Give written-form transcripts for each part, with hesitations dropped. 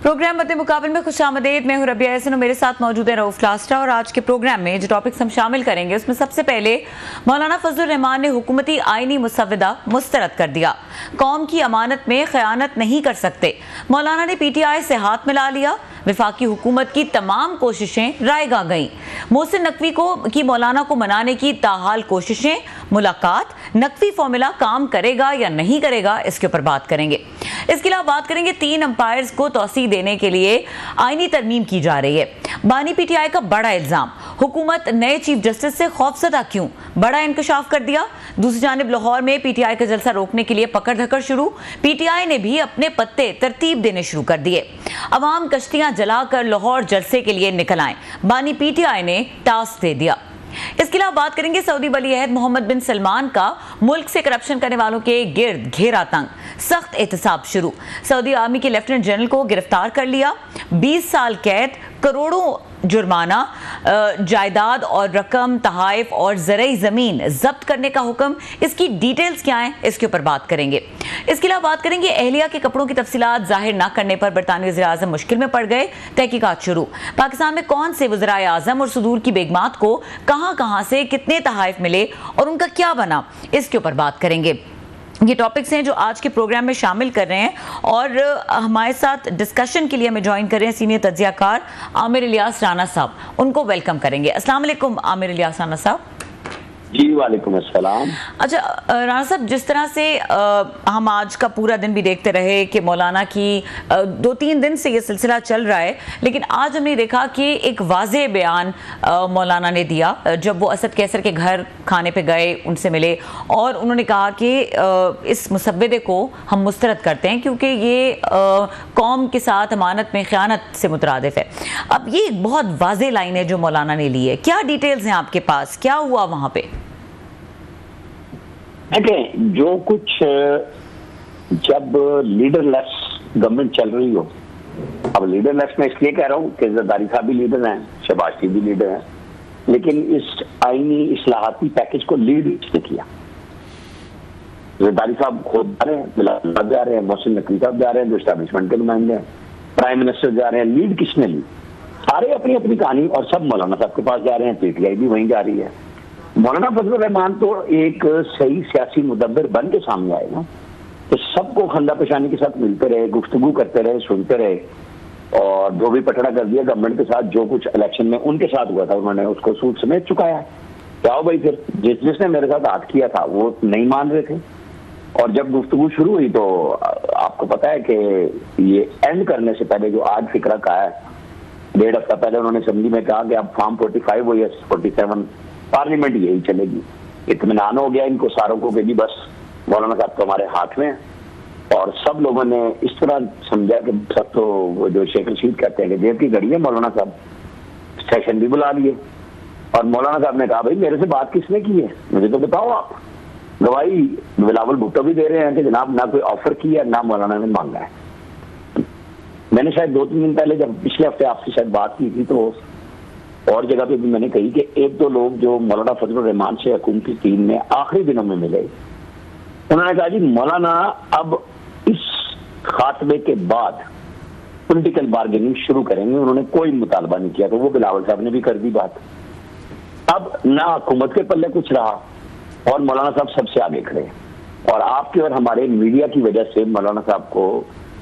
Programme मद्दे मुकाबले में खुशामदीद। मैं हूं रबिया हसन और मेरे साथ मौजूद है रऊफ लास्टा। और आज के प्रोग्राम में जो टॉपिक्स हम शामिल करेंगे उसमें सबसे पहले मौलाना फजलुर रहमान ने हुकूमती आईनी मुसव्वदा मुस्तरद कर दिया। कौम की अमानत में खयानत नहीं कर सकते। मौलाना ने PTI से हाथ मिला लिया। वफाकी हुकूमत की तमाम कोशिशें रायगा गईं। मोहसिन नकवी की मौलाना को मनाने की ताहाल कोशिशें। मुलाकात, नकवी फॉर्मूला काम करेगा या नहीं करेगा, इसके ऊपर बात करेंगे। इसके अलावा बात करेंगे 3 अंपायर्स को तौसीह देने के लिए आईनी तरमीम की जा रही है। बानी PTI का बड़ा इल्जाम, हुकूमत नए चीफ जस्टिस से खौफजदा क्यों, बड़ा इंकशाफ कर दिया। दूसरी जानिब लाहौर में PTI का जलसा रोकने के लिए पकड़ धकड़ शुरू। PTI ने भी अपने पत्ते तरतीब देने शुरू कर दिए। अवाम कश्तियां जलाकर लाहौर जलसे के लिए निकल आए। बानी PTI ने टास्क दे दिया। इसके अलावा बात करेंगे सऊदी वली अहद मोहम्मद बिन सलमान का मुल्क से करप्शन करने वालों के गिर्द घेरा तंग, सख्त एहतसाब शुरू। सऊदी आर्मी के लेफ्टिनेंट जनरल को गिरफ्तार कर लिया। 20 साल कैद, करोड़ों जुर्माना, जायदाद और रकम, तहाइफ और ज़रई ज़मीन जब्त करने का हुक्म। इसकी डिटेल्स क्या हैं, इसके ऊपर बात करेंगे। इसके अलावा बात करेंगे अहलिया के कपड़ों की तफसीलात जाहिर न करने पर बरतानवी वज़ीर-ए-आज़म मुश्किल में पड़ गए। तहकीकात शुरू। पाकिस्तान में कौन से वज़ीर-ए-आज़म और सुदूर की बेगमात को कहां से कितने तहाइफ मिले और उनका क्या बना, इसके ऊपर बात करेंगे। ये टॉपिक्स हैं जो आज के प्रोग्राम में शामिल कर रहे हैं। और हमारे साथ डिस्कशन के लिए हमें ज्वाइन कर रहे हैं सीनियर तज्ज़ियाकार आमिर इलियास राना साहब। उनको वेलकम करेंगे। अस्सलाम वालेकुम आमिर इलियास राना साहब। जी वालेकुम अस्सलाम। अच्छा राना साहब, जिस तरह से हम आज का पूरा दिन भी देखते रहे कि मौलाना की 2-3 दिन से ये सिलसिला चल रहा है, लेकिन आज हमने देखा कि एक वाज़ेह बयान मौलाना ने दिया जब वो असद कैसर के घर खाने पे गए, उनसे मिले और उन्होंने कहा कि इस मुसव्वदे को हम मुस्तरद करते हैं क्योंकि ये कौम के साथ अमानत में खयानत से मुतरादिफ है। अब ये एक बहुत वाज़ेह लाइन है जो मौलाना ने ली है। क्या डिटेल्स हैं आपके पास, क्या हुआ वहाँ पे? देखें, जो कुछ जब लीडरलेस गवर्नमेंट चल रही हो, अब लीडरलेस मैं इसलिए कह रहा हूँ कि जरदारी साहब भी लीडर हैं, शहबाज शरीफ भी लीडर हैं, लेकिन इस आईनी इस्लाहाती पैकेज को लीड किसने किया? जरदारी साहब खुद जा रहे हैं, बिलावल साहब जा रहे हैं, मोहसिन नकवी साहब जा रहे हैं जो एस्टैब्लिशमेंट के नुमाइंदे हैं, प्राइम मिनिस्टर जा रहे हैं। लीड किसने ली? सारे अपनी अपनी कहानी, और सब मौलाना साहब के पास जा रहे हैं, PTI भी वहीं जा रही है। मौलाना फजलुर रहमान तो एक सही सियासी मुदब्बिर बन के सामने आए ना, तो सबको खंदा पेशानी के साथ मिलते रहे, गुफ्तगू करते रहे, सुनते रहे, और जो भी पटड़ा कर दिया गवर्नमेंट के साथ, जो कुछ इलेक्शन में उनके साथ हुआ था उन्होंने उसको सूद समेत चुकाया। क्या भाई, फिर जिसने मेरे साथ हाथ किया था वो नहीं मान रहे थे, और जब गुफ्तगू शुरू हुई तो आपको पता है कि ये एंड करने से पहले जो आज फिक्रा का है, 1.5 हफ्ता पहले उन्होंने असेंबली में कहा कि अब फॉर्म 45 हो या 47 पार्लियामेंट यही चलेगी। इत्मीनान हो गया इनको सारों को कि जी बस मौलाना साहब तो हमारे हाथ में है, और सब लोगों ने इस तरह समझा कि सब तो वो जो शेख रशीद कहते हैं कि जेब की घड़ी है। मौलाना साहब सेशन भी बुला लिए और मौलाना साहब ने कहा भाई मेरे से बात किसने की है, मुझे तो बताओ आप। गवाही बिलावल भुट्टो भी दे रहे हैं कि जनाब ना कोई ऑफर किया ना मौलाना ने मांगा है। मैंने शायद 2-3 दिन पहले जब पिछले हफ्ते आपसे शायद बात की थी तो और जगह पे भी मैंने कही कि 1-2 लोग जो मौलाना फजलुर रहमान से हुकूमती टीम में आखिरी दिनों में मिले, उन्होंने कहा जी मौलाना अब इस खात्मे के बाद पॉलिटिकल बार्गेनिंग शुरू करेंगे। उन्होंने कोई मुतालबा नहीं किया, तो वो बिलावल साहब ने भी कर दी बात। अब ना हुकूमत के पल्ले कुछ रहा और मौलाना साहब सबसे आगे खड़े, और आपके और हमारे मीडिया की वजह से मौलाना साहब को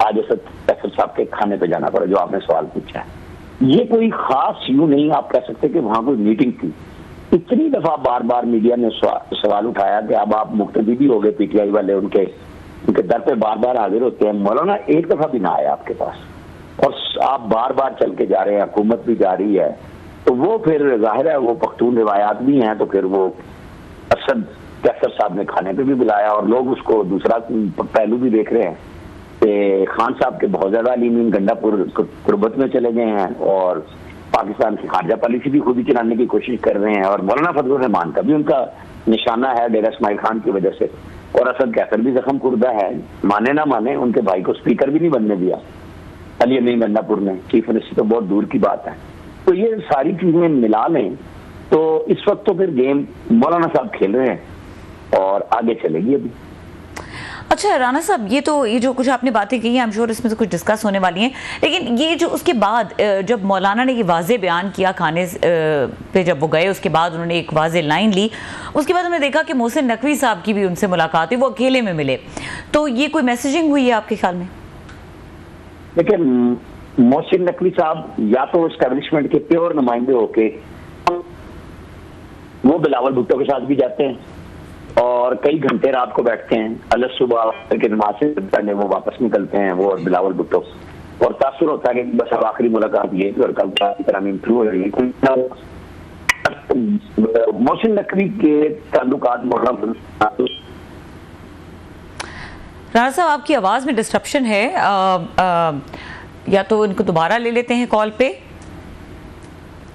आज असद कैसर साहब के खाने पे जाना पड़ा, जो आपने सवाल पूछा है। ये कोई खास यूं नहीं आप कह सकते कि वहां कोई मीटिंग थी। इतनी दफा बार बार मीडिया ने सवाल उठाया कि अब आप मुख्तदी भी हो गए, PTI वाले उनके दर पे बार बार हाजिर होते हैं। मौलाना एक दफा भी ना आया आपके पास, और आप बार बार चल के जा रहे हैं, हुकूमत भी जा रही है, तो वो फिर जाहिर है वो पख्तून रिवायात भी हैं, तो फिर वो असद कैसर साहब ने खाने पे भी बुलाया, और लोग उसको दूसरा पहलू भी देख रहे हैं कि खान साहब के बहुत ज्यादा अलीमीन गंडापुर कुर्बत में चले गए हैं, और पाकिस्तान की खारजा पॉलिसी भी खुद ही चलाने की कोशिश कर रहे हैं, और मौलाना फजलुर रहमान का भी उनका निशाना है डेरा इस्माइल खान की वजह से, और असद कैसर भी जख्म खुर्दा है, माने ना माने उनके भाई को स्पीकर भी नहीं बनने दिया अली अमीन गंडापुर ने, चीफ मिनिस्टर तो बहुत दूर की बात है। तो ये सारी चीजें मिला लें तो इस वक्त तो फिर गेम मौलाना साहब खेल रहे हैं और आगे चलेगी अभी। अच्छा राणा साहब, ये जो कुछ आपने बातें की हैं, आई एम श्योर इसमें से कुछ डिस्कस होने वाली हैं, लेकिन ये जो उसके बाद जब मौलाना ने ये वाज़े बयान किया खाने पे जब वो गए, उसके बाद उन्होंने एक वाज़े लाइन ली, उसके बाद उन्होंने देखा कि मोहसिन नकवी साहब की भी उनसे मुलाकात हुई, वो अकेले में मिले, तो ये कोई मैसेजिंग हुई है आपके ख्याल में? देखिए, मोहसिन नकवी साहब या तो एस्टेब्लिशमेंट के प्योर नुमाइंदे होके वो बिलावल भुट्टो के साथ भी जाते हैं और कई घंटे रात को बैठते हैं, अलग सुबह के नमाज से पहले वो वापस निकलते हैं, वो और बिलावल भुट्टो, और तासुर होता है कि बस अब आखिरी मुलाकात ये और कल तरमीम शुरू हो रही है। मोहसिन नकवी के ताल्लुकात राणा साहब, आपकी आवाज़ में डिस्ट्रप्शन है, या तो इनको दोबारा ले लेते हैं कॉल पे।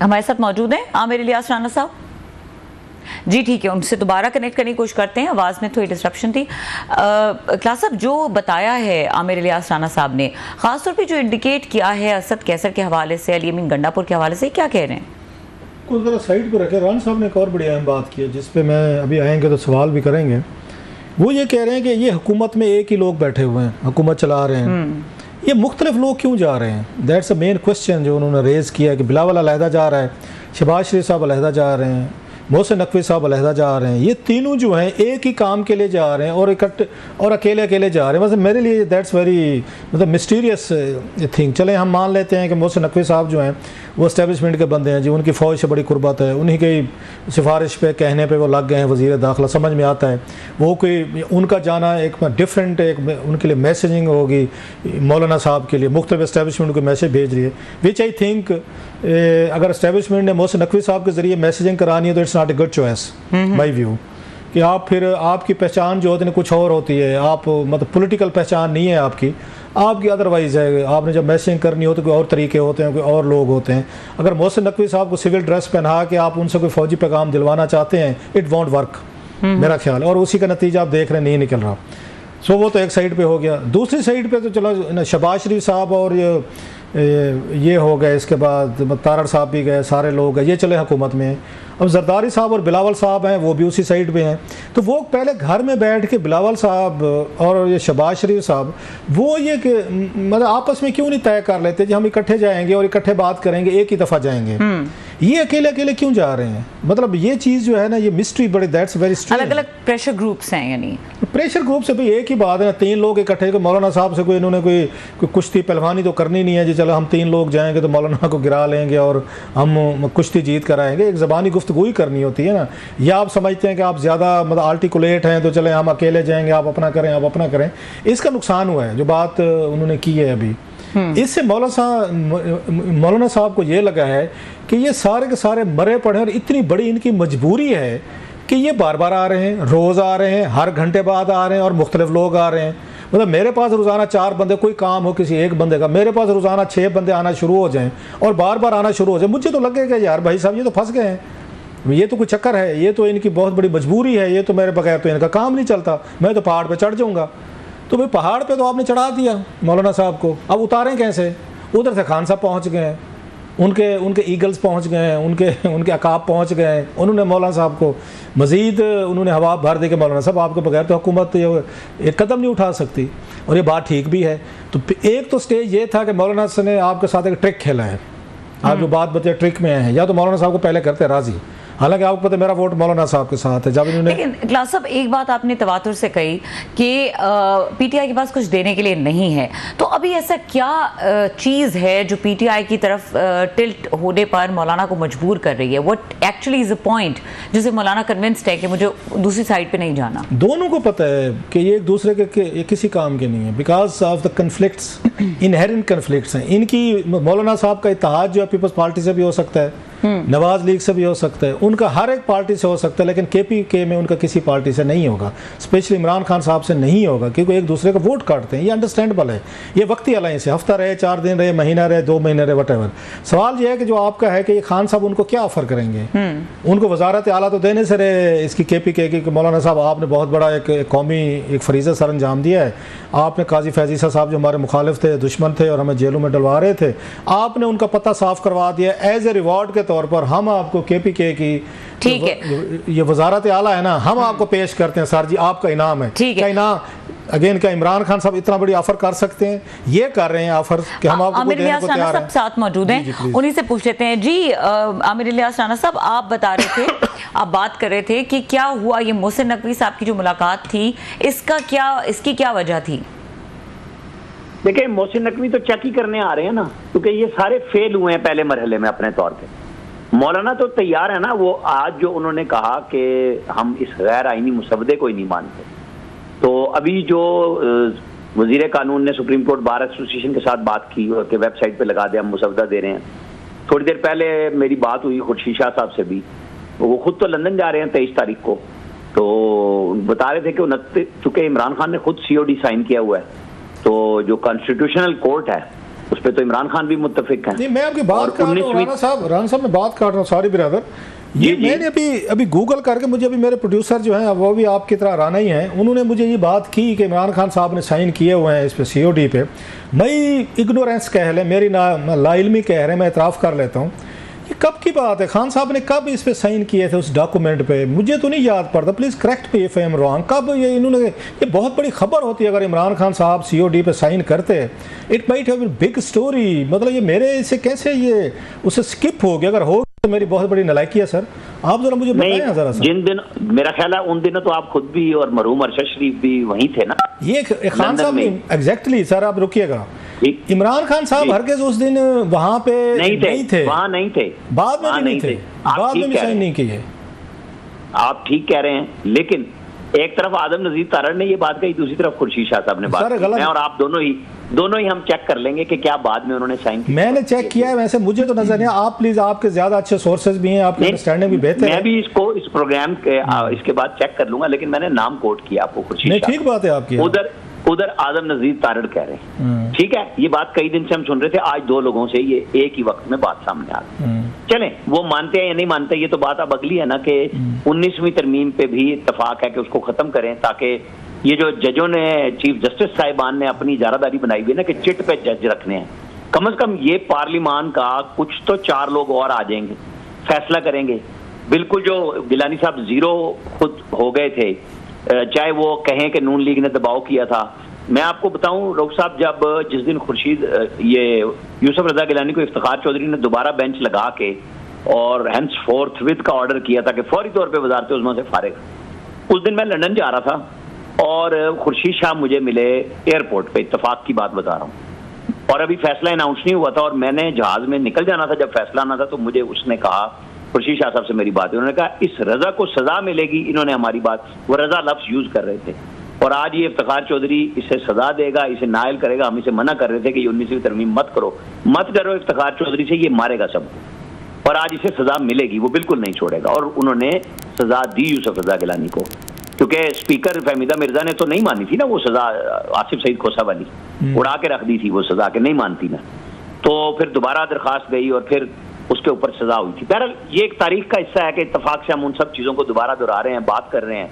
हमारे साथ मौजूद हैं आमिर इलियास राणा साहब जी, ठीक है, उनसे दोबारा कनेक्ट करने की कोशिश करते हैं, आवाज़ में थोड़ी डिस्ट्रप्शन थी। क्लास साहब, जो बताया है आमिर इलियास राणा साहब ने, खासतौर पे जो इंडिकेट किया है असद कैसर के हवाले से, अली अमीन गंडापुर के हवाले से, क्या कह रहे हैं? कुछ ज़रा साइड पर रखे। राणा साहब ने एक और बड़ी अहम बात की है जिस पे मैं अभी आएंगे तो सवाल भी करेंगे। वो ये कह रहे हैं कि ये हुकूमत में एक ही लोग बैठे हुए हैं, हुकूमत चला रहे हैं, ये मुख्तलिफ लोग क्यों जा रहे हैं? दैट्स अ मेन क्वेश्चन जो उन्होंने रेज़ किया है कि बिलावल अलहदा जा रहा है, शहबाज शरीफ साहब अलहदा जा रहे हैं, मोहसिन नकवी साहब अलहदा जा रहे हैं, ये तीनों जो हैं एक ही काम के लिए जा रहे हैं और इकट्ठे और अकेले अकेले जा रहे हैं। मतलब मेरे लिए दैट्स वेरी मतलब मिस्टीरियस थिंग। चले हम मान लेते हैं कि मोहसिन नकवी साहब जो हैं वो इस्टेब्लिशमेंट के बंदे हैं जी, उनकी फ़ौज से बड़ी कुर्बत है, उन्हीं की सिफारिश पे कहने पे वो लग गए हैं वज़ीर दाखिला, समझ में आता है वो कोई उनका जाना एक डिफरेंट एक उनके लिए मैसेजिंग होगी मौलाना साहब के लिए, मुख्तलिफ इस्टेब्लिशमेंट को मैसेज भेज रही है, विच आई थिंक अगर इस्टेब्लिशमेंट ने मोहसिन नकवी साहब के ज़रिए मैसेजिंग करानी है तो it's not a good choice my view. कि आप फिर आपकी पहचान जो होती है कुछ और होती है, आप मतलब पॉलिटिकल पहचान नहीं है आपकी अदरवाइज है। आपने जब मैसेजिंग करनी हो तो कोई और तरीके होते हैं, कोई और लोग होते हैं। अगर मोहसिन नकवी साहब को सिविल ड्रेस पहना के आप उनसे कोई फौजी पैगाम दिलवाना चाहते हैं, इट वॉन्ट वर्क मेरा ख्याल है, और उसी का नतीजा आप देख रहे हैं नहीं निकल रहा। सो वो तो एक साइड पे हो गया। दूसरी साइड पे तो चलो शहबाज शरीफ साहब और ये हो गए, इसके बाद तारड़ साहब भी गए, सारे लोग गए, ये चले हुकूमत में। अब जरदारी साहब और बिलावल साहब हैं वो भी उसी साइड पे हैं, तो वो पहले घर में बैठ के बिलावल साहब और ये शहबाज शरीफ साहब वो ये कि मतलब आपस में क्यों नहीं तय कर लेते कि हम इकट्ठे जाएंगे और इकट्ठे बात करेंगे, एक ही दफ़ा जाएंगे। ये अकेले अकेले क्यों जा रहे हैं? मतलब ये चीज़ जो है ना, ये मिस्ट्री बड़ी, दैट्स वेरी स्ट्रेंज। अलग अलग प्रेशर ग्रुप्स हैं, यानी प्रेशर ग्रुप से भाई एक ही बात है ना, तीन लोग इकट्ठे को मौलाना साहब से कोई इन्होंने कोई कुश्ती पहलवानी तो करनी नहीं है जी, चलो हम तीन लोग जाएंगे तो मौलाना को गिरा लेंगे और हम कुश्ती जीत कर आएंगे। एक ज़बानी गुफ्तगू ही करनी होती है ना। या आप समझते हैं कि आप ज़्यादा मतलब आर्टिकुलेट हैं तो चले हम अकेले जाएंगे, आप अपना करें, आप अपना करें। इसका नुकसान हुआ है जो बात उन्होंने की है अभी। इससे मौलाना साहब को ये लगा है कि ये सारे के सारे मरे पड़े और इतनी बड़ी इनकी मजबूरी है कि ये बार बार आ रहे हैं, रोज़ आ रहे हैं, हर घंटे बाद आ रहे हैं और मुख्तलिफ लोग आ रहे हैं। मतलब मेरे पास रोज़ाना 4 बंदे, कोई काम हो किसी एक बंदे का, मेरे पास रोज़ाना 6 बंदे आना शुरू हो जाएं और बार बार आना शुरू हो जाए, मुझे तो लगेगा यार भाई साहब ये तो फंस गए हैं, ये तो कोई चक्कर है, ये तो इनकी बहुत बड़ी मजबूरी है, ये तो मेरे बगैर तो इनका काम नहीं चलता, मैं तो पहाड़ पे चढ़ जाऊँगा। तो भाई पहाड़ पे तो आपने चढ़ा दिया मौलाना साहब को, अब उतारें कैसे? उधर से खान साहब पहुँच गए हैं, उनके ईगल्स पहुँच गए हैं, उनके अकाब पहुँच गए हैं, उन्होंने मौलाना साहब को मज़ीद उन्होंने हवा भर दी कि मौलाना साहब आपके बगैर तो हुकूमत एक कदम नहीं उठा सकती। और ये बात ठीक भी है। तो एक तो स्टेज ये था कि मौलाना साहब ने आपके साथ एक ट्रिक खेला है, आप जो बात बताए ट्रिक में हैं, या तो मौलाना साहब को पहले करते राज़ी, हालांकि आपको पता है मेरा वोट मौलाना साहब के साथ है। जब इन्होंने लेकिन क्लास साहब एक बात आपने तवातुर से कही कि पीटीआई के पास कुछ देने के लिए नहीं है, तो अभी ऐसा क्या चीज़ है जो पीटीआई की तरफ टिल्ट होने पर मौलाना को मजबूर कर रही है? What actually is a point जिसे मौलाना कन्विंस्ड है कि मुझे दूसरी साइड पे नहीं जाना? दोनों को पता है कि ये एक दूसरे के किसी काम के नहीं है, because of the conflicts, inherent conflicts हैं इनकी। मौलाना साहब का इत्तेहाद जो है पीपल्स पार्टी से भी हो सकता है, नवाज लीग से भी हो सकता है, उनका हर एक पार्टी से हो सकता है, लेकिन केपीके में उनका किसी पार्टी से नहीं होगा, स्पेशली इमरान खान साहब से नहीं होगा, क्योंकि एक दूसरे का वोट काटते हैं। ये अंडरस्टैंडेबल है, ये वक्ती अलायंस है, हफ्ता रहे, 4 दिन रहे, महीना रहे, 2 महीने रहे, वटेवर। सवाल ये है कि जो आपका है कि ये खान साहब उनको क्या ऑफर करेंगे? उनको वजारत आला तो देने से रहे इसकी केपीके की, मौलाना साहब आपने बहुत बड़ा एक कौमी एक फरीज़ा सर अंजाम दिया है, आपने काजी फैजीसा साहब जो हमारे मुखालिफ थे, दुश्मन थे और हमें जेलों में डलवा रहे थे, आपने उनका पता साफ करवा दिया। एज ए रिवॉर्ड के तौर पर हम आपको केपीके की ठीक है ये वजारत आला है ना, हम आपको पेश करते हैं सर जी, आपका इनाम है। ठीक है, इनाम अगेन क्या इमरान खान साहब इतना बड़ी ऑफर कर सकते हैं? ये कर रहे हैं ऑफर कि हम आपको आमिर इलियास राणा साहब साथ मौजूद हैं, उन्हीं से पूछ लेते हैं। जी आमिर इलियास राणा साहब, आप बता रहे थे, आप बात कर रहे थे कि क्या हुआ ये मोहसिन नकवी साहब की जो मुलाकात थी, इसकी क्या वजह थी? देखिए, मोहसिन नकवी तो चेक ही करने आ रहे हैं ना, क्योंकि ये सारे फेल हुए हैं पहले मरहले में अपने तौर पे। मौलाना तो तैयार है ना, वो आज जो उन्होंने कहा कि हम इस गैर आईनी मुसवदे को ही नहीं मानते, तो अभी जो वजीर कानून ने सुप्रीम कोर्ट बार एसोसिएशन के साथ बात की और वेबसाइट पे लगा दिया हम मुसवदा दे रहे हैं। थोड़ी देर पहले मेरी बात हुई खुर्शीद शाह साहब से भी, वो खुद तो लंदन जा रहे हैं 23 तारीख को, तो बता रहे थे कि चूंकि इमरान खान ने खुद COD साइन किया हुआ है, तो जो कॉन्स्टिट्यूशनल कोर्ट है उस पर तो इमरान खान भी मुत्तफिक हैं। नहीं, मैं आपकी बात कर रहा हूँ राणा साहब मैं बात कर रहा हूँ, सॉरी ब्रदर, ये मैंने अभी गूगल करके, मुझे अभी मेरे प्रोड्यूसर जो हैं वो भी आपकी तरह राना ही हैं, उन्होंने मुझे ये बात की कि इमरान खान साहब ने साइन किए हुए हैं इस पे COD पे। मैं इग्नोरेंस कह लें, मेरी लाइल्मी कह रहे हैं, मैं इतराफ़ कर लेता हूँ। ये कब की बात है? खान साहब ने कब इस पे साइन किए थे उस डॉक्यूमेंट पे? मुझे तो नहीं याद पड़ता, please correct me if I am wrong. कब ये बहुत बड़ी खबर होती है अगर इमरान खान साहब COD पे साइन करते। It might have been big story, मतलब ये मेरे से कैसे ये उसे स्किप हो गया? अगर हो तो मेरी बहुत बड़ी नलायकी है सर, आप जरा मुझे बताएं जरा सर। जिन दिन मेरा ख्याल है उन दिनों तो आप खुद भी और मरहूम अरशद शरीफ भी वहीं थे ना। ये खान साहब एग्जैक्टली सर, आप रुकिएगा, इमरान खान साहब हरगिज़ उस दिन वहां पे नहीं थे, वहां नहीं थे, बाद में भी नहीं थे, बाद में भी साइन नहीं किए। आप ठीक कह रहे हैं, लेकिन एक तरफ आदम नजीर तारड़ ने ये बात कही, दूसरी तरफ खुर्शीद शाह साहब ने बात की। मैं और आप दोनों ही हम चेक कर लेंगे कि क्या बाद में उन्होंने साइन किया। मैंने चेक किया है, वैसे मुझे तो नजर नहीं। आप प्लीज, आपके ज्यादा अच्छे सोर्सेज भी हैं, आपकी अंडरस्टैंडिंग भी बेहतर है। मैं भी इस प्रोग्राम के इसके बाद चेक कर लूंगा, लेकिन मैंने नाम कोट किया आपको खुर्शीद शाह। ठीक बात है आपकी। उधर आदम नजीर तारड़ कह रहे हैं, ठीक है, ये बात कई दिन से हम सुन रहे थे, आज 2 लोगों से ये एक ही वक्त में बात सामने आ गई। चलें, वो मानते हैं या नहीं मानते, ये तो बात अब अगली है ना, कि 19वीं तरमीम पे भी इत्तेफाक है कि उसको खत्म करें, ताकि ये जो जजों ने, चीफ जस्टिस साहिबान ने अपनी इजारादारी बनाई हुई है ना कि चिट पे जज रखने हैं, कम से कम ये पार्लिमान का कुछ तो 4 लोग और आ जाएंगे, फैसला करेंगे। बिल्कुल जो गिलानी साहब 0 खुद हो गए थे, चाहे वो कहें कि नून लीग ने दबाव किया था। मैं आपको बताऊं रऊफ साहब, जब जिस दिन ये यूसुफ रजा गिलानी को इफ्तिखार चौधरी ने दोबारा बेंच लगा के और हैंस फोर्थ विद का ऑर्डर किया था कि फौरी तौर पे वजारत उज़्मा से फारिग, उस दिन मैं लंदन जा रहा था और खुर्शीद शाह मुझे मिले एयरपोर्ट पे, इत्तेफाक की बात बता रहा हूँ, और अभी फैसला अनाउंस नहीं हुआ था और मैंने जहाज में निकल जाना था। जब फैसला आना था तो मुझे उसने कहा, खुर्शीद शाह साहब से मेरी बात है, उन्होंने कहा इस रजा को सजा मिलेगी। इन्होंने हमारी बात, वो रजा लफ्ज यूज कर रहे थे, और आज ये इफ्तिखार चौधरी इसे सजा देगा, इसे नायल करेगा। हम इसे मना कर रहे थे कि 19वीं तरमीम मत करो इफ्तिखार चौधरी से, ये मारेगा सबको, और आज इसे सजा मिलेगी, वो बिल्कुल नहीं छोड़ेगा। और उन्होंने सजा दी यूसुफ रजा गिलानी को, क्योंकि स्पीकर फहमीदा मिर्जा ने तो नहीं मानी थी ना वो सजा, आसिफ सईद खोसा वाली उड़ा के रख दी थी वो सजा, के नहीं मानती ना, तो फिर दोबारा दरखास्त गई और फिर उसके ऊपर सजा हुई थी। बहरहाल ये एक तारीख का हिस्सा है कि इत्तेफाक से हम उन सब चीजों को दोबारा दोहरा रहे हैं, बात कर रहे हैं।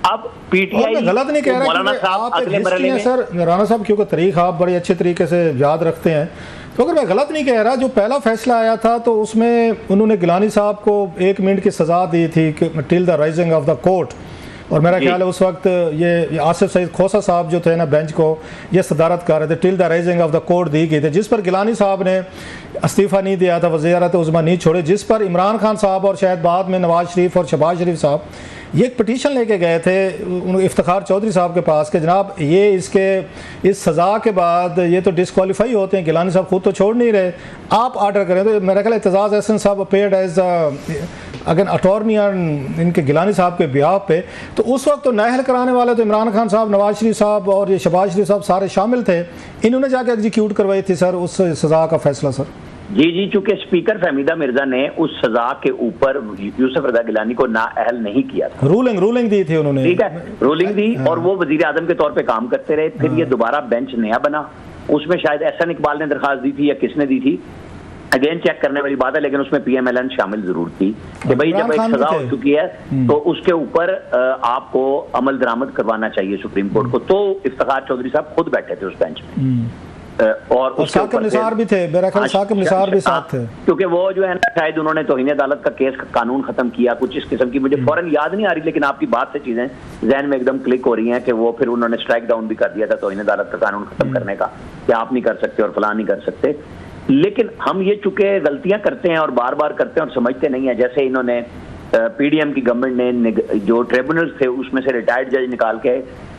अब पीटीआई गलत नहीं कह रहा, मौलाना साहब अगले मरहले में सर राणा साहब, क्योंकि तारीख आप बड़े अच्छे तरीके से याद रखते हैं, तो अगर मैं गलत नहीं कह रहा, जो पहला फैसला आया था तो उसमें उन्होंने गिलानी साहब को 1 मिनट की सजा दी थी till the rising of the court, और मेरा ख्याल है उस वक्त ये आसिफ सईद खोसा साहब जो थे ना बेंच को, ये सदारत कर रहे थे, till the rising of the court दी गई थी, जिस पर गिलानी साहब ने इस्तीफ़ा नहीं दिया था, वज़ीरत उज़्मा नहीं छोड़े, जिस पर इमरान खान साहब और शायद बाद में नवाज शरीफ और शहबाज शरीफ साहब ये एक पटिशन लेके गए थे इफ्तिखार चौधरी साहब के पास कि जनाब ये इस सज़ा के बाद ये तो डिस्क्वालीफाई होते हैं, गिलानी साहब खुद तो छोड़ नहीं रहे, आप आर्डर करें। तो मेरा ख्याल एतजाज़ एहसन साहब अपेयर्ड एज अगेन अटॉर्नी इनके गिलानी साहब के ब्याह पे, तो उस वक्त तो नाहल कराने वाले तो इमरान खान साहब, नवाज शरीफ साहब और ये शहबाज शरीफ साहब सारे शामिल थे, इन्होंने जाके एग्जीक्यूट करवाई थी सर उस सज़ा का फैसला सर। जी, चूंकि स्पीकर फहमीदा मिर्जा ने उस सजा के ऊपर यूसुफ रजा गिलानी को नाअहल नहीं किया था, रूलिंग दी थी उन्होंने, ठीक है, रूलिंग दी, और वो वजीर आजम के तौर पे काम करते रहे। फिर ये दोबारा बेंच नया बना, उसमें शायद एहसन इकबाल ने दरखास्त दी थी या किसने दी थी, अगेन चेक करने वाली बात है, लेकिन उसमें PMLN शामिल जरूर थी कि भाई जब एक सजा हो चुकी है तो उसके ऊपर आपको अमल दरामद करवाना चाहिए सुप्रीम कोर्ट को। तो इफ्तिखार चौधरी साहब खुद बैठे थे उस बेंच में, और साकिब निसार भी थे, मेरा ख्याल साकिब निसार भी साथ थे, क्योंकि वो जो है ना शायद उन्होंने तौहीन अदालत का केस का कानून खत्म किया, कुछ इस किस्म की मुझे फौरन याद नहीं आ रही, लेकिन आपकी बात से चीजें जहन में एकदम क्लिक हो रही हैं कि वो फिर उन्होंने स्ट्राइक डाउन भी कर दिया था तौहीन अदालत का कानून खत्म करने का, कि आप नहीं कर सकते और फलां नहीं कर सकते। लेकिन हम ये चूंकि गलतियां करते हैं और बार बार करते हैं और समझते नहीं है, जैसे इन्होंने पीडीएम की गवर्नमेंट ने जो ट्रिब्यूनल्स थे उसमें से रिटायर्ड जज निकाल के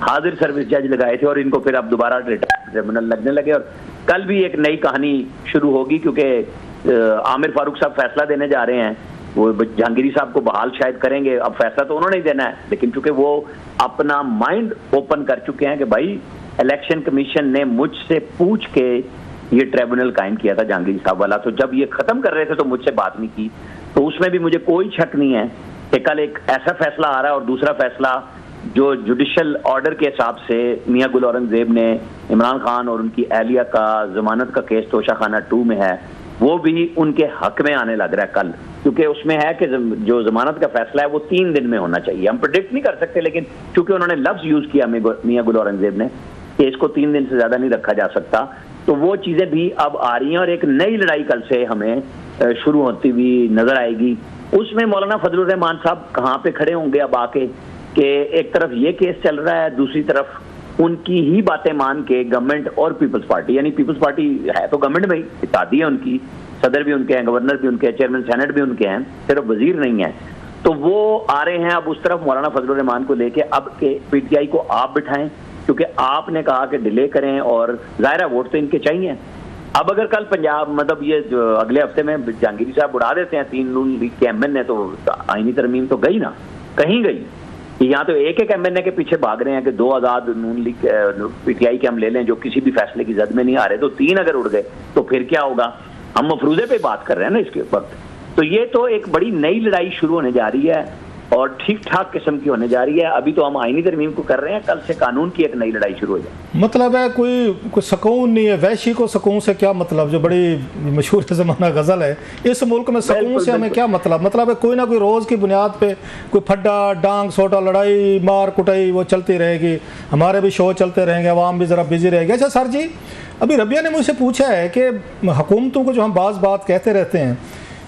हाजिर सर्विस जज लगाए थे और इनको फिर अब दोबारा रिटायर्ड ट्रिब्यूनल लगने लगे। और कल भी एक नई कहानी शुरू होगी, क्योंकि आमिर फारूक साहब फैसला देने जा रहे हैं, वो जहांगीरी साहब को बहाल शायद करेंगे। अब फैसला तो उन्होंने ही देना है, लेकिन चूंकि वो अपना माइंड ओपन कर चुके हैं कि भाई इलेक्शन कमीशन ने मुझसे पूछ के ये ट्रिब्यूनल कायम किया था जहांगीरी साहब वाला, तो जब ये खत्म कर रहे थे तो मुझसे बात नहीं की, तो उसमें भी मुझे कोई शक नहीं है कि कल एक ऐसा फैसला आ रहा है और दूसरा फैसला जो जुडिशल ऑर्डर के हिसाब से मियां गुल औरंगजेब ने इमरान खान और उनकी अहलिया का जमानत का केस तोशाखाना 2 में है, वो भी उनके हक में आने लग रहा है कल, क्योंकि उसमें है कि जो जमानत का फैसला है वो 3 दिन में होना चाहिए। हम प्रेडिक्ट नहीं कर सकते, लेकिन क्योंकि उन्होंने लफ्ज यूज किया मियां गुल औरंगजेब ने कि इसको 3 दिन से ज्यादा नहीं रखा जा सकता, तो वो चीजें भी अब आ रही हैं और एक नई लड़ाई कल से हमें शुरू होती हुई नजर आएगी। उसमें मौलाना फजलुर रहमान साहब कहाँ पे खड़े होंगे अब आके, कि एक तरफ ये केस चल रहा है, दूसरी तरफ उनकी ही बातें मान के गवर्नमेंट और पीपल्स पार्टी, यानी पीपल्स पार्टी है तो गवर्नमेंट में इत्तेहादी है उनकी, सदर भी उनके हैं, गवर्नर भी उनके हैं, चेयरमैन सेनेट भी उनके हैं, सिर्फ वजीर नहीं है, तो वो आ रहे हैं अब उस तरफ मौलाना फजलुर रहमान को लेके। अब के पीटीआई को आप बिठाएं, क्योंकि आपने कहा कि डिले करें और ज़ाहिर वोट तो इनके चाहिए। अब अगर कल पंजाब मतलब ये जो अगले हफ्ते में जहांगीरी साहब उड़ा देते हैं 3 नून लीग के एमएनए, तो आईनी तरमीम तो गई ना, कहीं गई। यहाँ तो एक एक एमएनए के पीछे भाग रहे हैं कि 2 आजाद नून लीग पीटीआई के हम ले लें जो किसी भी फैसले की जद में नहीं आ रहे, तो 3 अगर उड़ गए तो फिर क्या होगा। हम मफरूजे पे बात कर रहे हैं ना इसके वक्त, तो ये तो एक बड़ी नई लड़ाई शुरू होने जा रही है और ठीक ठाक किस्म की होने जा रही है। अभी तो हम आईनी तरमीम को कर रहे हैं, कल से कानून की एक नई लड़ाई शुरू हो जाए। मतलब है कोई सुकून नहीं है, वैशी को सुकून से क्या मतलब, जो बड़ी मशहूर ज़माना गज़ल है, इस मुल्क में सुकून से हमें क्या मतलब है कोई ना कोई रोज़ की बुनियाद पे कोई फड्डा डांग सोटा लड़ाई मार कुटाई वो चलती रहेगी, हमारे भी शो चलते रहेंगे, अवाम भी ज़रा बिजी रहेगी। अच्छा सर जी, अभी रबिया ने मुझसे पूछा है कि हुकूमतों को जो हम बात कहते रहते हैं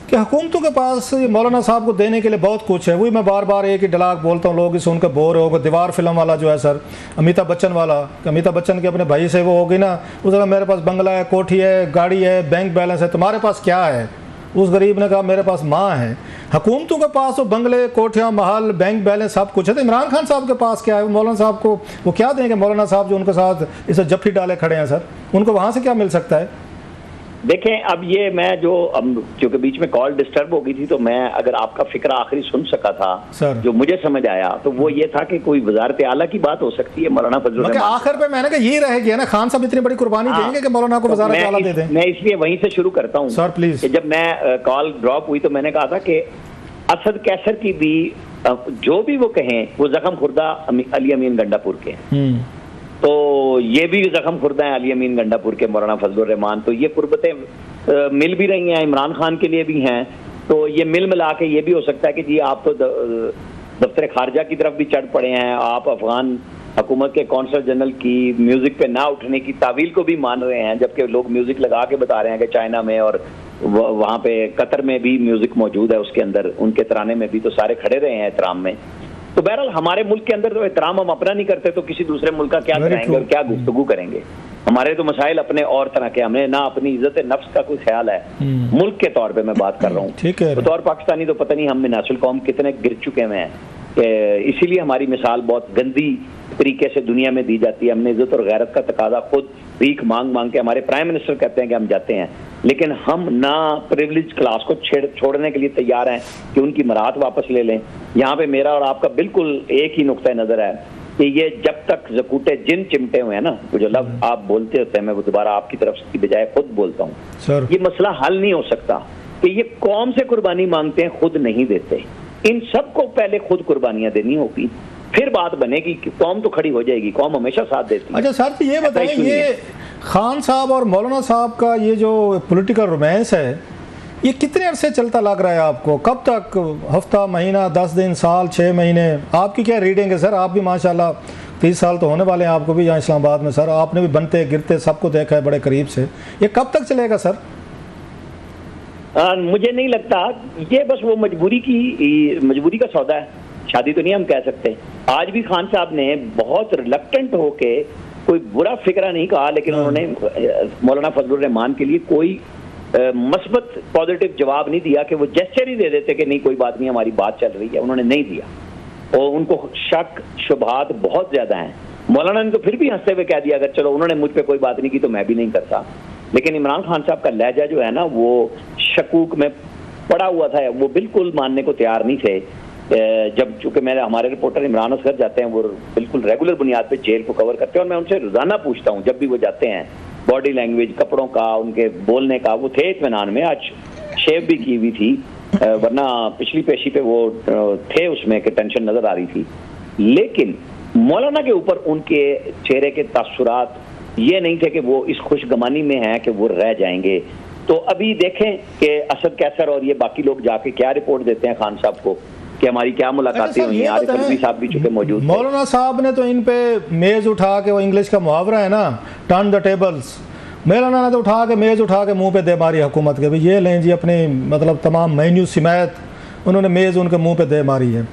कि हुकूमतों के पास मौलाना साहब को देने के लिए बहुत कुछ है, वही मैं बार बार एक ही डायलॉग बोलता हूँ, लोग इसे उनका बोर होगा। दीवार फिल्म वाला जो है सर, अमिताभ बच्चन वाला, अमिताभ बच्चन के अपने भाई से वो होगी ना, उस तरह मेरे पास बंगला है, कोठी है, गाड़ी है, बैंक बैलेंस है, तुम्हारे पास क्या है? उस गरीब ने कहा मेरे पास माँ है। हुकूमतों के पास वो बंगले, कोठियाँ, महल, बैंक बैलेंस सब कुछ है, तो इमरान खान साहब के पास क्या है? मौलाना साहब को वो क्या देंगे? मौलाना साहब जो उनके साथ इसे जफ्फी डाले खड़े हैं सर, उनको वहाँ से क्या मिल सकता है? देखें, अब ये मैं जो क्योंकि बीच में कॉल डिस्टर्ब हो गई थी, तो मैं अगर आपका फिक्र आखिरी सुन सका था सर, जो मुझे समझ आया तो वो ये था कि कोई वजारत आला की बात हो सकती है मौलाना फजलुर रहमान। आखिर पे मैंने कहा ये रह गया ना, खान साहब इतनी बड़ी कुर्बानी देंगे कि मौलाना को वजारत आला दे दें। मैं इसलिए वहीं से शुरू करता हूँ सर प्लीज। जब मैं कॉल ड्रॉप हुई तो मैंने कहा था कि असद कैसर की भी जो भी वो कहें वो जख्म खुर्दा अली अमीन गंडापुर के, तो ये भी जख्म खुर्दा है अली अमीन गंडापुर के मौलाना फजलुर रहमान। तो ये कुर्बतें मिल भी रही हैं, इमरान खान के लिए भी हैं, तो ये मिल मिला के ये भी हो सकता है कि जी आप तो दफ्तर खारजा की तरफ भी चढ़ पड़े हैं, आप अफगान हुकूमत के कौंसल जनरल की म्यूजिक पे ना उठने की तावील को भी मान रहे हैं, जबकि लोग म्यूजिक लगा के बता रहे हैं कि चाइना में और वहाँ पे कतर में भी म्यूजिक मौजूद है, उसके अंदर उनके तराने में भी तो सारे खड़े रहे हैं एहतराम में। तो बहरहाल हमारे मुल्क के अंदर तो एहतराम हम अपना नहीं करते तो किसी दूसरे मुल्क का क्या कराएंगे और क्या गुफ्तगू करेंगे। हमारे तो मसाइल अपने और तरह के, हमें ना अपनी इज्जत नफ्स का कोई ख्याल है। मुल्क के तौर पे मैं बात कर रहा हूँ, बतौर पाकिस्तानी तो पता नहीं हम मिनासुल कौम कितने गिर चुके हुए हैं, इसीलिए हमारी मिसाल बहुत गंदी तरीके से दुनिया में दी जाती है। हमने इज्जत और गैरत का तकाजा खुद भीख मांग मांग के, हमारे प्राइम मिनिस्टर कहते हैं कि हम जाते हैं, लेकिन हम ना प्रिविलेज क्लास को छोड़ने के लिए तैयार हैं कि उनकी मराहत वापस ले लें। यहाँ पे मेरा और आपका बिल्कुल एक ही नुक्ता नजर है कि ये जब तक ज़कूटे जिन चिमटे हुए हैं ना, वो जो लफ्ज़ आप बोलते होते हैं, मैं वो दोबारा आपकी तरफ की बजाय खुद बोलता हूँ, ये मसला हल नहीं हो सकता कि ये कौम से कुर्बानी मांगते हैं, खुद नहीं देते। इन सबको पहले खुद कुर्बानियां देनी होगी, फिर बात बनेगी कि कौम तो खड़ी हो जाएगी, कौम हमेशा साथ देती है। अच्छा सर, तो ये बताइए, ये खान साहब और मौलाना साहब का ये जो पॉलिटिकल रोमांस है, ये कितने अरसे चलता लग रहा है आपको? कब तक? हफ्ता, महीना, 10 दिन, साल, 6 महीने? आपकी क्या रीडिंग है सर? आप भी माशाल्लाह 30 साल तो होने वाले हैं आपको भी यहाँ इस्लामाबाद में सर, आपने भी बनते गिरते सबको देखा है बड़े करीब से। ये कब तक चलेगा सर? मुझे नहीं लगता, ये बस वो मजबूरी का सौदा है, शादी तो नहीं हम कह सकते। आज भी खान साहब ने बहुत रिलक्टेंट होके कोई बुरा फिक्रा नहीं कहा, लेकिन उन्होंने मौलाना फजलुर रहमान के लिए कोई मस्बत पॉजिटिव जवाब नहीं दिया कि वो जेस्चर ही दे देते कि नहीं कोई बात नहीं, हमारी बात चल रही है। उन्होंने नहीं दिया और उनको शक शुबहात बहुत ज्यादा हैं। मौलाना ने तो फिर भी हंसते हुए कह दिया अगर चलो उन्होंने मुझ पे कोई बात नहीं की तो मैं भी नहीं करता। लेकिन इमरान खान साहब का लहजा जो है ना वो शकूक में पड़ा हुआ था, वो बिल्कुल मानने को तैयार नहीं थे। जब चूंकि मेरे हमारे रिपोर्टर इमरान असगर जाते हैं, वो बिल्कुल रेगुलर बुनियाद पे जेल को कवर करते हैं और मैं उनसे रोजाना पूछता हूँ जब भी वो जाते हैं, बॉडी लैंग्वेज, कपड़ों का, उनके बोलने का। वो थे इत्मीनान में, आज शेव भी की हुई थी, वरना पिछली पेशी पे वो थे उसमें कि टेंशन नजर आ रही थी। लेकिन मौलाना के ऊपर उनके चेहरे के तासुरात ये नहीं थे कि वो इस खुशगमानी में हैं कि वो रह जाएंगे। तो अभी देखें कि असद कैसर और ये बाकी लोग जाके क्या रिपोर्ट देते हैं खान साहब को कि हमारी क्या मुलाकातें हुई हैं। आरिफ अलवी साहब भी चुके मौजूद थे। मौलाना साहब ने तो इन पे मेज उठा के, वो इंग्लिश का मुहावरा है ना, टर्न द टेबल्स, मौलाना ने तो उठा के मेज उठा के मुंह पे दे मारी हुकूमत के, भाई ये लें जी अपनी मतलब तमाम मेन्यू सिमायत उन्होंने मेज उनके मुंह पे दे मारी है।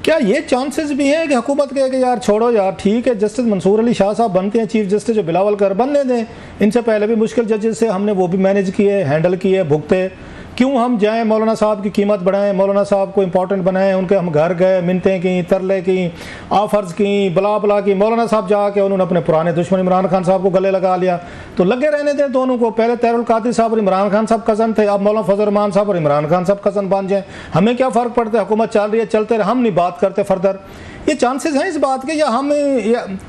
क्या ये चांसेस भी हैं कि हुकूमत कहे कि यार छोड़ो यार ठीक है, जस्टिस मंसूर अली शाह साहब बनते हैं चीफ जस्टिस, जो बिलावल कर बनने दें, इनसे पहले भी मुश्किल जजेस से हमने वो भी मैनेज किए, हैंडल किए, भुगते, क्यों हम जाएं मौलाना साहब की कीमत बढ़ाएं, मौलाना साहब को इंपॉर्टेंट बनाएं, उनके हम घर गए, मिन्नतें की, तरले की, ऑफर्स की, बला बला की, मौलाना साहब जाके उन्होंने अपने पुराने दुश्मन इमरान खान साहब को गले लगा लिया। तो लगे रहने दें दोनों को, पहले तैरुल कादिर साहब और इमरान खान साहब कज़न थे, अब मौलाना फजल रहमान साहब और इमरान खान साहब कज़न बन जाएं, हमें क्या फ़र्क पड़ता है, हुकूमत चल रही है चलते रहे, हम नहीं बात करते फर्दर। ये चांसेस हैं इस बात के, या हम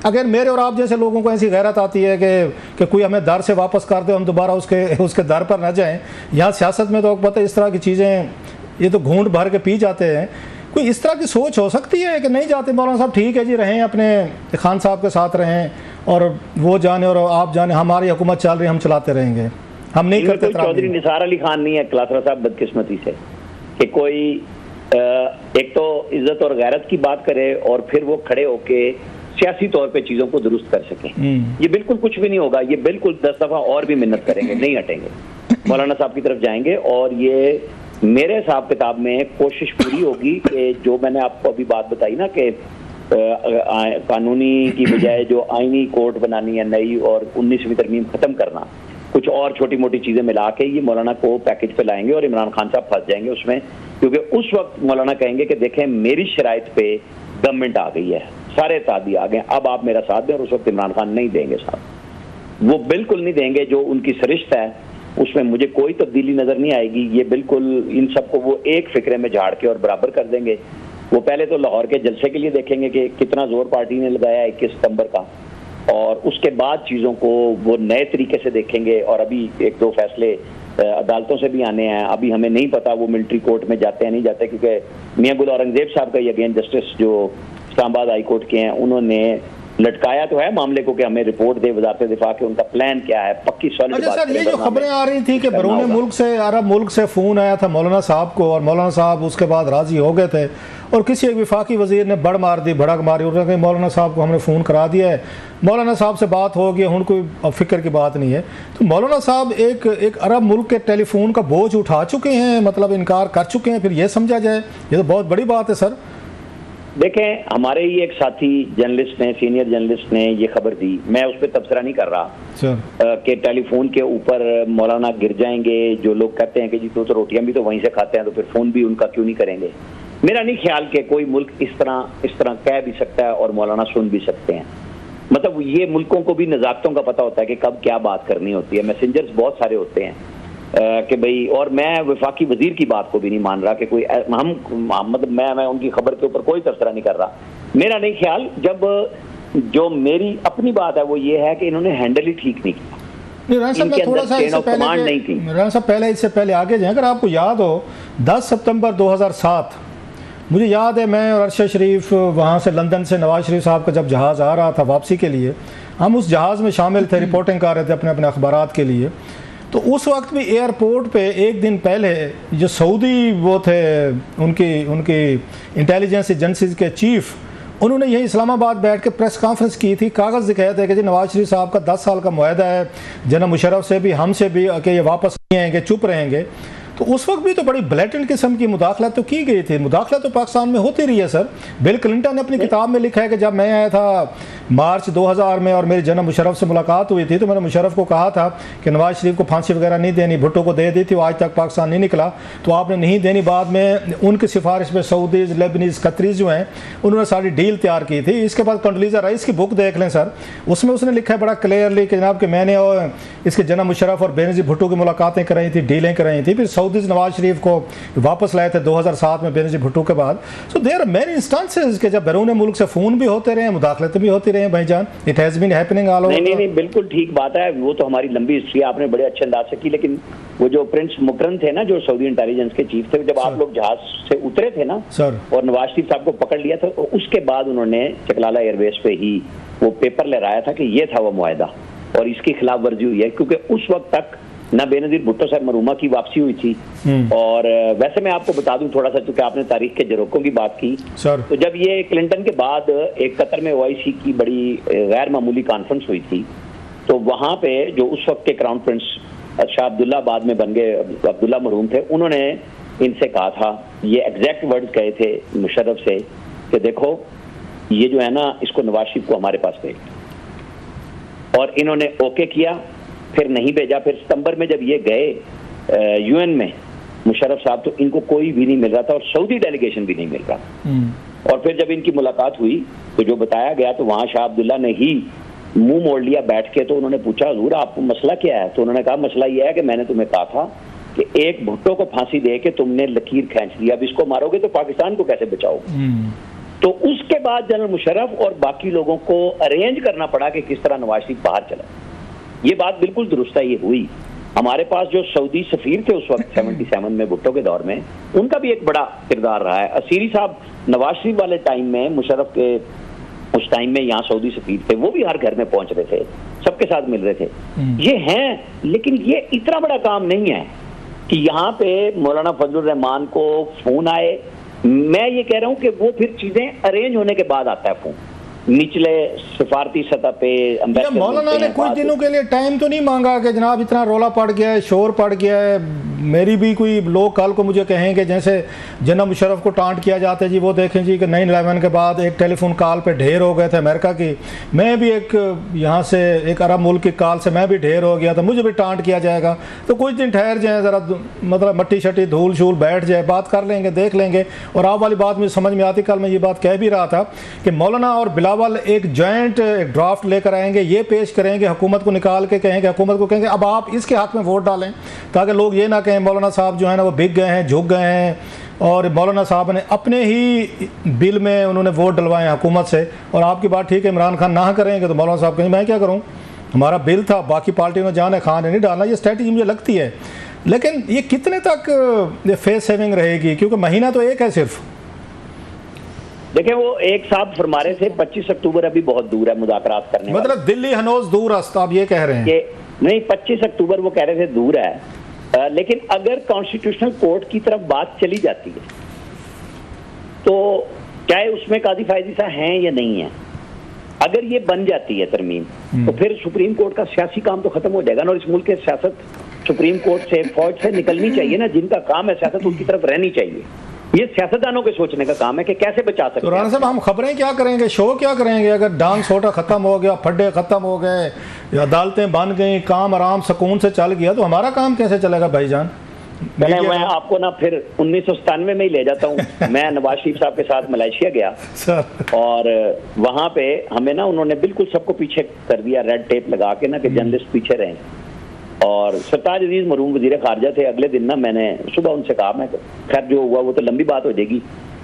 अगर मेरे और आप जैसे लोगों को ऐसी गैरत आती है कि कोई हमें दर से वापस कर दे, हम दोबारा उसके दर पर न जाएं। यहाँ सियासत में तो पता है इस तरह की चीज़ें ये तो घूंट भर के पी जाते हैं। कोई इस तरह की सोच हो सकती है कि नहीं जाते मौलाना साहब, ठीक है जी रहें अपने खान साहब के साथ रहें और वो जाने और आप जाने, हमारी हुकूमत चल रही है हम चलाते रहेंगे, हम नहीं करते। चौधरी निसार अली खान नहीं है कलासरा साहब बदकिस्मती से कि कोई एक तो इज्जत और गैरत की बात करे और फिर वो खड़े होके सियासी तौर पे चीजों को दुरुस्त कर सकें। ये बिल्कुल कुछ भी नहीं होगा, ये बिल्कुल 10 दफा और भी मेहनत करेंगे, नहीं हटेंगे, मौलाना साहब की तरफ जाएंगे। और ये मेरे हिसाब किताब में कोशिश पूरी होगी कि जो मैंने आपको अभी बात बताई ना कि कानूनी की बजाय जो आईनी कोर्ट बनानी है नई और 19वीं तरमीम खत्म करना, कुछ और छोटी मोटी चीजें मिला के ये मौलाना को पैकेज पे लाएंगे और इमरान खान साहब फंस जाएंगे उसमें, क्योंकि उस वक्त मौलाना कहेंगे कि देखें मेरी शराइत पे गवर्नमेंट आ गई है, सारे तादी आ गए, अब आप मेरा साथ दें। और उस वक्त इमरान खान नहीं देंगे साहब, वो बिल्कुल नहीं देंगे। जो उनकी सरिश्त है उसमें मुझे कोई तब्दीली नजर नहीं आएगी। ये बिल्कुल इन सबको वो एक फिक्रे में झाड़ के और बराबर कर देंगे। वो पहले तो लाहौर के जलसे के लिए देखेंगे कि कितना जोर पार्टी ने लगाया 21 सितंबर का, और उसके बाद चीज़ों को वो नए तरीके से देखेंगे। और अभी 1-2 फैसले अदालतों से भी आने हैं, अभी हमें नहीं पता वो मिलिट्री कोर्ट में जाते हैं नहीं जाते, क्योंकि मियां गुल औरंगजेब साहब का ये अगेन जस्टिस जो इस्लामाबाद हाई कोर्ट के हैं, उन्होंने लटकाया तो है मामले को कि हमें रिपोर्ट दे वजारत दिफा के उनका प्लान क्या है, पक्की सॉलिड बात। सर ये जो खबरें आ रही थी कि बैरून मुल्क से, अरब मुल्क से फ़ोन आया था मौलाना साहब को और मौलाना साहब उसके बाद राज़ी हो गए थे और किसी एक वफाकी वजीर ने बड़ मार दी, भड़क मारी, उन्होंने कहा मौलाना साहब को हमने फ़ोन करा दिया है, मौलाना साहब से बात हो गई, उन कोई फिक्र की बात नहीं है। तो मौलाना साहब एक अरब मुल्क के टेलीफोन का बोझ उठा चुके हैं, मतलब इनकार कर चुके हैं, फिर ये समझा जाए, ये तो बहुत बड़ी बात है सर। देखें हमारे ही एक साथी जर्नलिस्ट ने, सीनियर जर्नलिस्ट ने ये खबर दी, मैं उस पर तबसरा नहीं कर रहा कि टेलीफोन के ऊपर मौलाना गिर जाएंगे। जो लोग कहते हैं कि जी तो रोटियां भी तो वहीं से खाते हैं तो फिर फोन भी उनका क्यों नहीं करेंगे। मेरा नहीं ख्याल कि कोई मुल्क इस तरह कह भी सकता है और मौलाना सुन भी सकते हैं। मतलब ये मुल्कों को भी नज़ाकतों का पता होता है कि कब क्या बात करनी होती है, मैसेंजर्स बहुत सारे होते हैं कि भाई। और मैं वफाकी वजीर की बात को भी नहीं मान रहा कि कोई हम मतलब मैं उनकी खबर के ऊपर कोई तबसरा नहीं कर रहा। मेरा नहीं ख्याल, जब जो मेरी अपनी बात है वो ये है कि इन्होंने हैंडल ही ठीक नहीं किया, इनके अंदर चेन ऑफ कमांड नहीं थी। राना साहब पहले इससे पहले आगे जाए, अगर आपको याद हो 10 सितंबर 2007 मुझे याद है, मैं और अरशद शरीफ वहाँ से लंदन से नवाज शरीफ साहब का जब जहाज़ आ रहा था वापसी के लिए, हम उस जहाज़ में शामिल थे, रिपोर्टिंग कर रहे थे अपने अपने अखबारात के लिए। तो उस वक्त भी एयरपोर्ट पे एक दिन पहले जो सऊदी वो थे उनकी इंटेलिजेंस एजेंसीज के चीफ, उन्होंने यही इस्लामाबाद बैठ के प्रेस कॉन्फ्रेंस की थी, कागज़ दिखाया था कि जी नवाज शरीफ साहब का 10 साल का मुआहदा है जनाब मुशर्रफ से भी, हमसे भी, कि ये वापस नहीं आएंगे, चुप रहेंगे। तो उस वक्त भी तो बड़ी ब्लैटेंट किस्म की मुदाखलत तो की गई थी। मुदाखलत तो पाकिस्तान में होती रही है सर। बिल क्लिंटन ने अपनी किताब में लिखा है कि जब मैं आया था मार्च 2000 में और मेरी जनाब मुशर्रफ से मुलाकात हुई थी तो मैंने मुशर्रफ को कहा था कि नवाज शरीफ को फांसी वगैरह नहीं देनी, भुट्टो को दे दी थी, वो आज तक पाकिस्तान नहीं निकला, तो आपने नहीं देनी। बाद में उनकी सिफारिश में सऊदीज, लेबनीज, कतरीज जो हैं उन्होंने सारी डील तैयार की थी। इसके बाद कंडोलीज़ा राइस की बुक देख लें सर, उसमें उसने लिखा है बड़ा क्लियरली कि जनाब कि मैंने और इसके जनाब मुशर्रफ और बेनज़ीर भुट्टो की मुलाकातें कराई थी, डीलें कराई थी, फिर सऊदीज नवाज शरीफ को वापस लाए थे 2007 में बेनज़ीर भुट्टो के बाद। So there are many instances के जब बैरून मुल्क से फ़ोन भी होते रहे, मुदाखलतें भी होती रहे भाईजान। It has been happening all over. नहीं, बिल्कुल ठीक बात है, वो तो हमारी लंबी हिस्ट्री आपने बड़े अच्छे अंदाज से की। लेकिन वो जो प्रिंस मुकरन थे ना, जो सऊदी इंटेलिजेंस के चीफ थे, जब आप लोग जहाज से उतरे थे ना सर और नवाज शरीफ साहब को पकड़ लिया था, तो उसके बाद उन्होंने चकलाला एयरवेज पे ही वो पेपर लहराया था कि ये था वो मुआहदा और इसकी खिलाफ वर्जी हुई है, क्योंकि उस वक्त तक ना बेनज़ीर भुट्टो साहब मरूमा की वापसी हुई थी। और वैसे मैं आपको बता दूं थोड़ा सा, चूंकि आपने तारीख के झरोकों की बात की सर, तो जब ये क्लिंटन के बाद एक कतर में OIC की बड़ी गैर मामूली कॉन्फ्रेंस हुई थी, तो वहां पे जो उस वक्त के क्राउन प्रिंस शाह अब्दुल्ला, बाद में बन गए अब्दुल्ला मरहूम थे, उन्होंने इनसे कहा था, ये एग्जैक्ट वर्ड्स कहे थे मुशर्रफ से कि देखो ये जो है ना, इसको नवाज शरीफ को हमारे पास भेज। और इन्होंने ओके किया, फिर नहीं भेजा। फिर सितंबर में जब ये गए UN में मुशर्रफ साहब, तो इनको कोई भी नहीं मिल रहा था और सऊदी डेलीगेशन भी नहीं मिल रहा। और फिर जब इनकी मुलाकात हुई तो जो बताया गया, तो वहां शाह अब्दुल्ला ने ही मुंह मोड़ लिया बैठ के। तो उन्होंने पूछा, हुजूर आपको मसला क्या है? तो उन्होंने कहा मसला यह है कि मैंने तुम्हें कहा था कि एक भुट्टो को फांसी दे के तुमने लकीर खींच दी, अब इसको मारोगे तो पाकिस्तान को कैसे बचाओगे? तो उसके बाद जनरल मुशर्रफ और बाकी लोगों को अरेंज करना पड़ा कि किस तरह नवाज शरीफ बाहर चला। ये बात बिल्कुल दुरुस्त है, ये हुई। हमारे पास जो सऊदी सफीर थे उस वक्त 77 में भुट्टो के दौर में, उनका भी एक बड़ा किरदार रहा है। असीरी साहब नवाज शरीफ वाले टाइम में, मुशर्रफ के उस टाइम में यहाँ सऊदी सफीर थे, वो भी हर घर में पहुंच रहे थे, सबके साथ मिल रहे थे। ये हैं, लेकिन ये इतना बड़ा काम नहीं है कि यहाँ पे मौलाना फजलुर रहमान को फोन आए। मैं ये कह रहा हूँ कि वो फिर चीजें अरेंज होने के बाद आता है फोन, निचले सिफारती सतह पे। मौलाना ने कुछ दिनों के लिए टाइम तो नहीं मांगा कि जनाब इतना रोला पड़ गया है, शोर पड़ गया है, मेरी भी कोई लोग कल को मुझे कहेंगे जैसे जनाब मुशर्रफ को टांट किया जाता है जी, वो देखें जी कि 9/11 के बाद एक टेलीफोन कॉल पे ढेर हो गए थे अमेरिका की, मैं भी एक यहाँ से एक अरब मुल्क की कॉल से मैं भी ढेर हो गया था, मुझे भी टांट किया जाएगा। तो कुछ दिन ठहर जाए, ज़रा मतलब मट्टी शट्टी धूल शूल बैठ जाए, बात कर लेंगे, देख लेंगे। और आप वाली बात मुझे समझ में आती, कल मैं ये बात कह भी रहा था कि मौलाना और बिलावल एक जॉइंट एक ड्राफ्ट लेकर आएंगे, ये पेश करेंगे, हुकूमत को निकाल के कहेंगे, हुकूमत को कहेंगे अब आप इसके हाथ में वोट डालें, ताकि लोग ये ना कहें मौलाना साहब जो है ना वो बिक गए हैं, झुक गए हैं। और मौलाना साहब ने अपने ही बिल में उन्होंने वोट डलवाए हैं हुकूमत से। और आपकी बात ठीक है, इमरान खान ना करेंगे तो मौलाना साहब कहेंगे मैं क्या करूँ, हमारा बिल था, बाकी पार्टी ने जाने, खान ने नहीं डालना। ये स्ट्रैटेजी मुझे लगती है, लेकिन ये कितने तक ये फेस सेविंग रहेगी, क्योंकि महीना तो एक है सिर्फ। देखिए वो एक साहब फरमा रहे थे 25 अक्टूबर अभी बहुत दूर है मुज़ाकरात करने, मतलब दिल्ली हनोज दूर अस्त, आप ये कह रहे हैं कि नहीं 25 अक्टूबर वो कह रहे थे दूर है। लेकिन अगर कॉन्स्टिट्यूशनल कोर्ट की तरफ बात चली जाती है तो चाहे उसमें काजी फायदी सा है या नहीं है, अगर ये बन जाती है तरमीम, तो फिर सुप्रीम कोर्ट का सियासी काम तो खत्म हो जाएगा ना। और इस मुल्क के सियासत सुप्रीम कोर्ट से, फौज से निकलनी चाहिए ना, जिनका काम है सियासत उनकी तरफ रहनी चाहिए। ये सियासतदानों के सोचने का काम है कि कैसे बचा सकते हैं। तो राणा साहब हम खबरें क्या करेंगे, शो क्या करेंगे, अगर डांस छोटा खत्म हो गया, फड्डे खत्म हो गए, या अदालतें बन गई, काम आराम सुकून से चल गया, तो हमारा काम कैसे चलेगा भाईजान? मैं आपको ना फिर 1997 में ही ले जाता हूँ। मैं नवाज शरीफ साहब के साथ मलेशिया गया और वहां पे हमें ना उन्होंने बिल्कुल सबको पीछे कर दिया, रेड टेप लगा के ना कि जर्नलिस्ट पीछे रहें। और सरताज अजीज मरूम वजीर खारजा थे। अगले दिन ना मैंने सुबह उनसे कहा, मैं खैर जो हुआ वो तो लंबी बात हो जाएगी,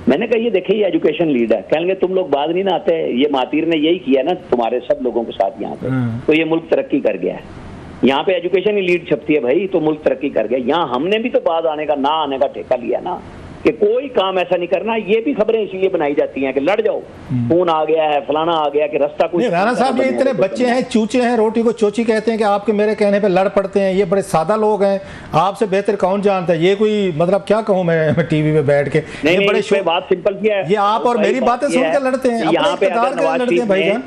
मैंने कहा ये देखिए ये एजुकेशन लीड है। कहने लगे तुम लोग बाद नहीं ना आते, ये मातीर ने यही किया ना तुम्हारे सब लोगों के साथ यहाँ पे, तो ये मुल्क तरक्की कर गया है। यहाँ पे एजुकेशन ही लीड छपती है भाई, तो मुल्क तरक्की कर गया। यहाँ हमने भी तो बाद आने का, ना आने का ठेका लिया ना। कि कोई काम ऐसा नहीं करना। ये भी खबरें इसलिए बनाई जाती हैं कि लड़ जाओ, फोन आ गया है, फलाना आ गया, कि रास्ता कोई। राणा साहब, ये इतने बच्चे हैं, चूचे हैं, रोटी को चोची कहते हैं कि आपके मेरे कहने पे लड़ पड़ते हैं। ये बड़े सादा लोग हैं, आपसे बेहतर कौन जानता है? ये कोई मतलब क्या कहूँ मैं टीवी पे बैठ के, नहीं, बड़े बात सिंपल किया है, ये आप और मेरी बातें सुन के लड़ते हैं, यहाँ पे लड़ते हैं भाईजान।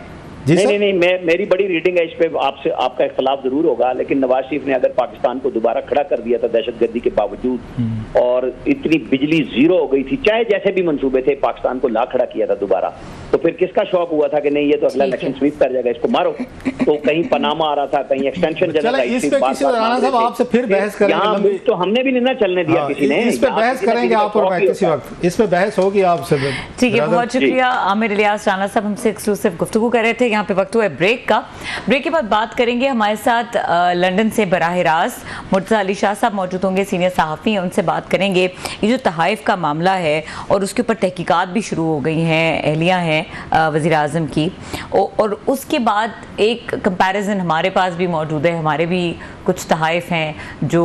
नहीं, मेरी बड़ी रीडिंग है इस पे, आपसे आपका इख्तलाफ जरूर होगा, लेकिन नवाज शरीफ ने अगर पाकिस्तान को दोबारा खड़ा कर दिया था दहशतगर्दी के बावजूद, और इतनी बिजली जीरो हो गई थी, चाहे जैसे भी मंसूबे थे, पाकिस्तान को ला खड़ा किया था दोबारा, तो फिर किसका शौक हुआ था कि नहीं ये तो अगला इलेक्शन स्वीप कर जाएगा, इसको मारो। तो कहीं पनामा आ रहा था, कहीं एक्सटेंशन चल रहा था, आपसे फिर बहस करेंगे, तो हमने भी नहीं ना चलने दिया किसी ने। इस पे बहस करेंगे आप और मैं किसी वक्त, इस पे बहस होगी आपसे। ठीक है, बहुत शुक्रिया आमिर इलियास राणा साहब, हमसे एक्सक्लूसिव गुफ्तगू कर रहे थे। यहाँ पे वक्त हुआ है ब्रेक का। ब्रेक के बाद बात करेंगे, हमारे साथ लंदन से बराह रास्त मुर्तज़ा अली शाह साहब मौजूद होंगे, सीनियर सहाफ़ी हैं, उनसे बात करेंगे ये जो तहाइफ का मामला है और उसके ऊपर तहकीकात भी शुरू हो गई हैं, अहलियाँ हैं वज़ीर आज़म की, और उसके बाद एक कंपैरिजन हमारे पास भी मौजूद है। हमारे भी कुछ तहाइफ हैं जो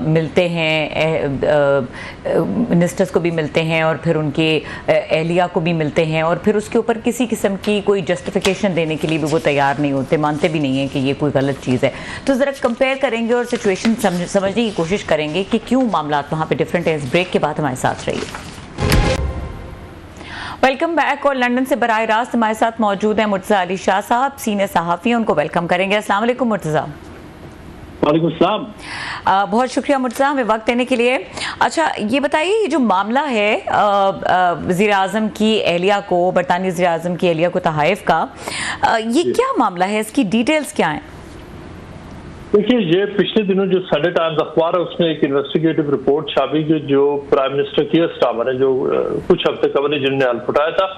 मिलते हैं, मिनिस्टर्स को भी मिलते हैं और फिर उनके अहलिया को भी मिलते हैं, और फिर उसके ऊपर किसी किस्म की कोई जस्टिफिकेशन देने के लिए भी वो तैयार नहीं होते, मानते भी नहीं हैं कि ये कोई गलत चीज़ है। तो ज़रा कंपेयर करेंगे और सिचुएशन समझने की कोशिश करेंगे कि क्यों मामला वहाँ पे डिफरेंट है। इस ब्रेक के बाद हमारे साथ रहिए। Welcome back. और लंदन से बराह रास्त हमारे साथ मौजूद हैं मुर्तज़ा अली शाह साहब, सीनियर सहाफ़ी हैं, उनको वेलकम करेंगे। अस्सलाम वालेकुम मुर्तज़ा। वालेकुम सलाम। बहुत शुक्रिया मुर्तज़ा हमें वक्त देने के लिए। अच्छा, ये बताइए, ये जो मामला है वज़ीर आज़म की अहलिया को, बरतानी वज़ीर आज़म की अहलिया को तहाइफ का, ये क्या मामला है, इसकी डिटेल्स क्या हैं? देखिए, ये पिछले दिनों जो संडे टाइम्स अखबार है उसमें एक इन्वेस्टिगेटिव रिपोर्ट छापी कि जो प्राइम मिनिस्टर कीयर स्टारमर है, जो कुछ हफ्ते कबल जिन्होंने हल्फ उठाया था,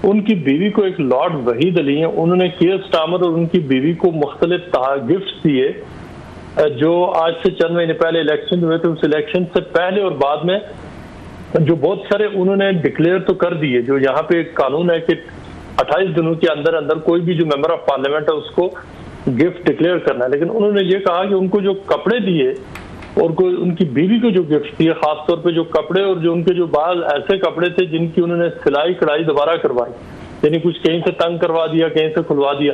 उनकी बीवी को एक लॉर्ड वहीद अली है, उन्होंने कीयर स्टारमर और उनकी बीवी को मुख्तलिफ गिफ्ट दिए, जो आज से चंद महीने पहले इलेक्शन हुए थे, उस इलेक्शन से पहले और बाद में जो बहुत सारे उन्होंने डिक्लेयर तो कर दिए। जो यहाँ पे एक कानून है कि 28 दिनों के अंदर अंदर कोई भी जो मेंबर ऑफ पार्लियामेंट है उसको गिफ्ट डिक्लेयर करना है, लेकिन उन्होंने ये कहा कि उनको जो कपड़े दिए और कोई उनकी बीवी को जो गिफ्ट दिए, खासतौर पे जो कपड़े और जो उनके जो बाल ऐसे कपड़े थे जिनकी उन्होंने सिलाई कढ़ाई दोबारा करवाई, यानी कुछ कहीं से तंग करवा दिया, कहीं से खुलवा दिया,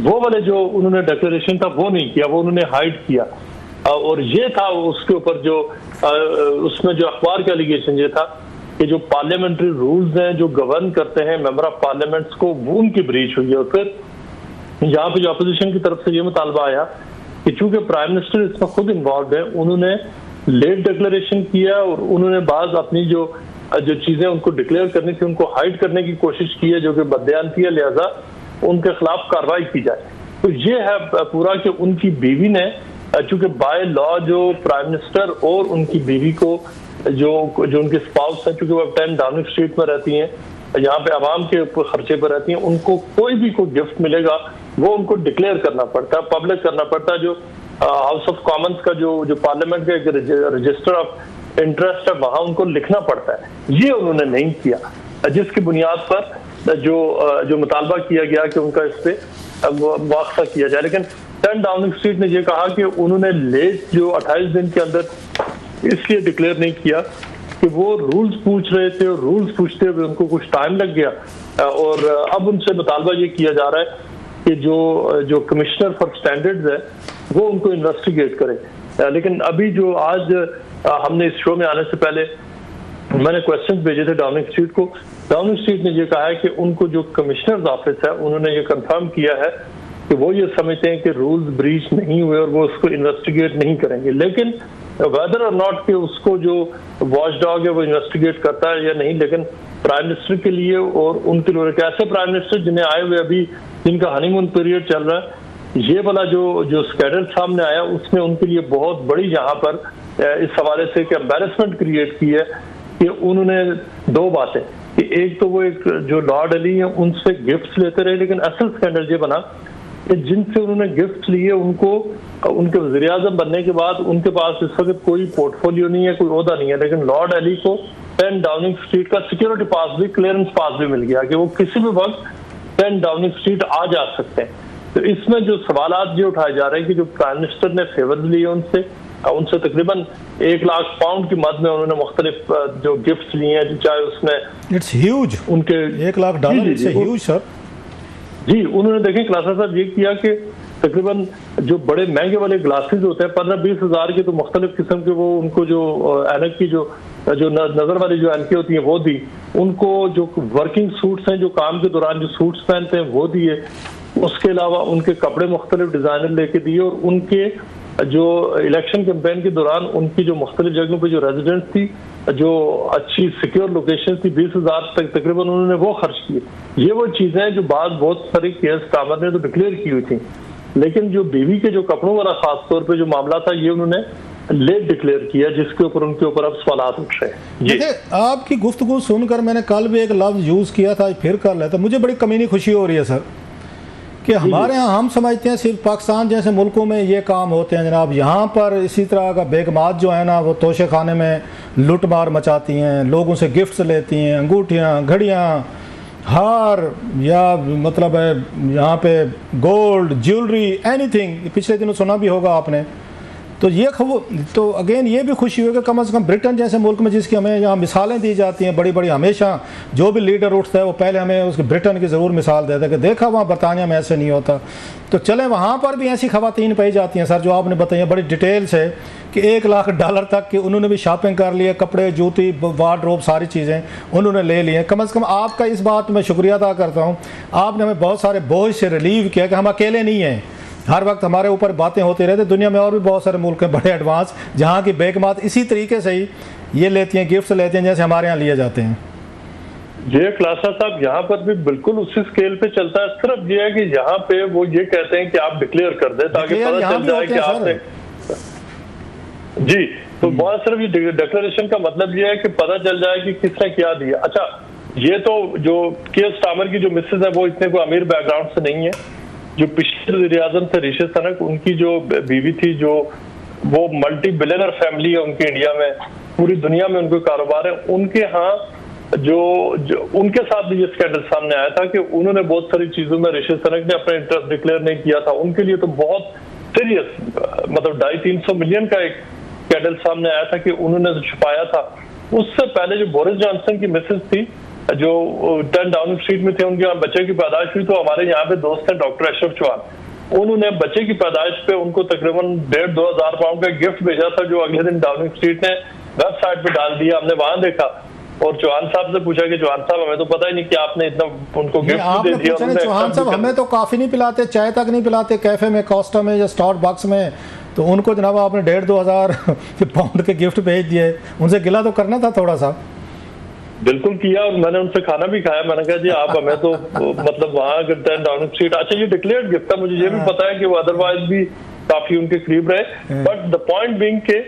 वो वाले जो उन्होंने डिक्लेरेशन था वो नहीं किया, वो उन्होंने हाइड किया। और ये था उसके ऊपर जो उसमें जो अखबार का एलिगेशन ये था कि जो पार्लियामेंट्री रूल्स हैं जो गवर्न करते हैं मेंबर ऑफ पार्लियामेंट्स को, वो उनकी ब्रीच हुई है। और फिर यहाँ पे जो अपोजिशन की तरफ से ये मुतालबा आया कि चूंकि प्राइम मिनिस्टर इसमें खुद इन्वॉल्व है, उन्होंने लेट डिक्लेरेशन किया और उन्होंने बाज अपनी जो चीजें उनको डिक्लेयर करनी थी उनको हाइड करने की कोशिश की है, जो कि बदयानती है, लिहाजा उनके खिलाफ कार्रवाई की जाए। तो ये है पूरा कि उनकी बीवी ने, चूंकि बाय लॉ जो प्राइम मिनिस्टर और उनकी बीवी को जो उनके स्पाउस हैं, चूंकि वो 10 डाउनिंग स्ट्रीट में रहती हैं, यहाँ पे आवाम के खर्चे पर रहती हैं, उनको कोई भी कोई गिफ्ट मिलेगा वो उनको डिक्लेयर करना पड़ता है, पब्लिक करना पड़ता है। जो हाउस ऑफ कॉमन्स का जो पार्लियामेंट का एक रजिस्टर ऑफ इंटरेस्ट है वहां उनको लिखना पड़ता है, ये उन्होंने नहीं किया, जिसकी बुनियाद पर जो मुतालबा किया गया कि उनका इस पे मुआवजा किया जाए। लेकिन 10 डाउनिंग स्ट्रीट ने ये कहा कि उन्होंने लेट जो 28 दिन के अंदर इसलिए डिक्लेयर नहीं किया कि वो रूल्स पूछ रहे थे और रूल्स पूछते हुए उनको कुछ टाइम लग गया, और अब उनसे मुतालबा ये किया जा रहा है कि जो कमिश्नर फॉर स्टैंडर्ड्स है वो उनको इन्वेस्टिगेट करे। लेकिन अभी जो आज हमने इस शो में आने से पहले मैंने क्वेश्चन भेजे थे डाउनिंग स्ट्रीट को, डाउनिंग स्ट्रीट ने ये कहा है कि उनको जो कमिश्नर्स ऑफिस है उन्होंने ये कंफर्म किया है कि वो ये समझते हैं कि रूल्स ब्रीच नहीं हुए और वो उसको इन्वेस्टिगेट नहीं करेंगे। लेकिन वेदर और नॉट कि उसको जो वॉच डॉग है वो इन्वेस्टिगेट करता है या नहीं, लेकिन प्राइम मिनिस्टर के लिए और उनके लिए कैसे प्राइम मिनिस्टर जिन्हें आए हुए अभी जिनका हनीमून पीरियड चल रहा है, ये वाला जो स्कैंडल सामने आया उसने उनके लिए बहुत बड़ी यहाँ पर इस हवाले से कि एम्बैरेसमेंट क्रिएट की है कि उन्होंने दो बातें, कि एक तो वो एक जो लॉर्ड अली है उनसे गिफ्ट्स लेते रहे, लेकिन असल स्कैंडल ये बना कि जिनसे उन्होंने गिफ्ट लिए उनको उनके वज़ीर आज़म बनने के बाद उनके पास इस वक्त कोई पोर्टफोलियो नहीं है, कोई ओहदा नहीं है, लेकिन लॉर्ड अली को 10 डाउनिंग स्ट्रीट का सिक्योरिटी पास भी, क्लियरेंस पास भी मिल गया कि वो किसी भी वक्त 10 डाउनिंग स्ट्रीट आ जा सकते हैं। तो इसमें जो सवालात ये उठाए जा रहे हैं कि जो प्राइम मिनिस्टर ने फेवर्स लिए उनसे, उनसे तकरीबन 1 लाख पाउंड की मद में उन्होंने मुख्तलिफ जो गिफ्ट लिए हैं, चाहे उसमें इट्स ह्यूज, उनके $1 लाख इट्स ह्यूज सर। जी, उन्होंने देखें क्लासा साहब ये किया कि तकरीबन जो बड़े महंगे वाले ग्लासेस होते हैं 15-20 हज़ार के, तो मुख्तलिफ किस्म के वो उनको जो ऐनक की जो नजर वाली जो ऐनकें होती हैं वो दी, उनको जो वर्किंग सूट्स हैं, जो काम के दौरान जो सूट्स पहनते हैं वो दिए, उसके अलावा उनके कपड़े मुख्तलिफ डिजाइनर लेके दिए, और उनके जो इलेक्शन कैंपेन के दौरान उनकी जो मुख्तलिफ जगहों पे जो रेजिडेंस थी, जो अच्छी सिक्योर लोकेशन थी, 20,000 तक तकरीबन उन्होंने वो खर्च किए। ये वो चीजें हैं जो बाद बहुत सारी केयर स्टामर ने तो डिक्लेयर की हुई थी, लेकिन जो बीवी के जो कपड़ों वाला खास तौर पे जो मामला था, ये उन्होंने लेट डिक्लेयर किया, जिसके ऊपर उनके ऊपर अब सवाल उठ रहे हैं। देखिए, आपकी गुफ्तगू सुनकर मैंने कल भी एक लफ्ज यूज किया था, फिर कर लेता, मुझे बड़ी कमीनी खुशी हो रही है सर कि हमारे यहाँ हम समझते हैं सिर्फ पाकिस्तान जैसे मुल्कों में ये काम होते हैं जनाब, यहाँ पर इसी तरह का बेगमात जो है ना वो तोशे खाने में लूट मार मचाती हैं, लोगों से गिफ्ट्स लेती हैं, अंगूठियाँ, घड़ियाँ, हार, या मतलब है यहाँ पे गोल्ड, ज्वेलरी, एनीथिंग। पिछले दिनों सुना भी होगा आपने। तो ये तो अगेन ये भी खुशी हुई कि कम से कम ब्रिटेन जैसे मुल्क में जिसकी हमें यहाँ मिसालें दी जाती हैं बड़ी बड़ी, हमेशा जो भी लीडर उठता है वो पहले हमें उसके ब्रिटेन की ज़रूर मिसाल देता है कि देखा वहाँ बरतानिया में ऐसे नहीं होता। तो चलें, वहाँ पर भी ऐसी ख़वातीन पाई जाती हैं सर, जो आपने बताई बड़ी डिटेल से कि $1 लाख तक की उन्होंने भी शॉपिंग कर लिए, कपड़े, जूती, वार्डरोब, सारी चीज़ें उन्होंने ले ली हैं। कम से कम आपका इस बात में शुक्रिया अदा करता हूँ, आपने हमें बहुत सारे बोझ से रिलीव किया कि हम अकेले नहीं हैं। हर वक्त हमारे ऊपर बातें होती रहती, दुनिया में और भी बहुत सारे मुल्क हैं बड़े एडवांस, जहाँ की बेगमात इसी तरीके से ही ये लेती हैं, गिफ्ट्स लेती हैं जैसे हमारे यहाँ लिए जाते हैं। ये क्लासा साहब यहाँ पर भी बिल्कुल उसी स्केल पे चलता है। सिर्फ ये है कि यहाँ पे वो ये कहते हैं कि आप डिक्लेयर कर दें ताकि पता चल जाए कि आपने जी, तो बहुत सिर्फ ये डिक्लेरेशन का मतलब ये है कि पता चल जाए कि किसने क्या दिया। अच्छा, ये तो जो केयर स्टामर की जो मिसेज है वो इतने को अमीर बैकग्राउंड से नहीं है। जो पिछले वज़ीर-ए-आज़म थे ऋषि सुनक, उनकी जो बीवी थी, जो वो मल्टी बिलियनर फैमिली है उनके इंडिया में, पूरी दुनिया में उनके कारोबार है, उनके यहाँ जो उनके साथ भी ये स्कैंडल सामने आया था कि उन्होंने बहुत सारी चीजों में ऋषि सुनक ने अपना इंटरेस्ट डिक्लेयर नहीं किया था। उनके लिए तो बहुत सीरियस, मतलब 250-300 मिलियन का एक स्कैंडल सामने आया था कि उन्होंने तो छुपाया था। उससे पहले जो बोरिस जॉनसन की मिसेज थी, जो 10 डाउनिंग स्ट्रीट में थे, उनके यहाँ बच्चे की पैदाइश हुई, तो हमारे यहाँ पे दोस्त हैं डॉक्टर अशरफ चौहान, उन्होंने बच्चे की पैदाइश पे उनको तकरीबन 1,500-2 हज़ार पाउंड का गिफ्ट भेजा था, जो अगले दिन डाउनिंग स्ट्रीट ने वेबसाइट पे डाल दिया। हमने वहां देखा और चौहान साहब से पूछा कि चौहान साहब हमें तो पता ही नहीं कि आपने इतना उनको गिफ्ट दे दिया। चौहान साहब हमें तो कॉफी नहीं पिलाते, चाय तक नहीं पिलाते कैफे में, कोस्टा में या स्टारबक्स में, तो उनको जनाब आपने 1,500-2 हज़ार पाउंड के गिफ्ट भेज दिए। उनसे गिला तो करना था थोड़ा सा। बिल्कुल किया, और मैंने उनसे खाना भी खाया। मैंने कहा जी आप हमें तो मतलब वहाँ अगर 10 डाउनिंग स्ट्रीट, अच्छा ये डिक्लेयर्ड गिफ्ट था, मुझे ये भी पता है कि वो अदरवाइज भी काफी उनके करीब रहे, बट द पॉइंट बीइंग के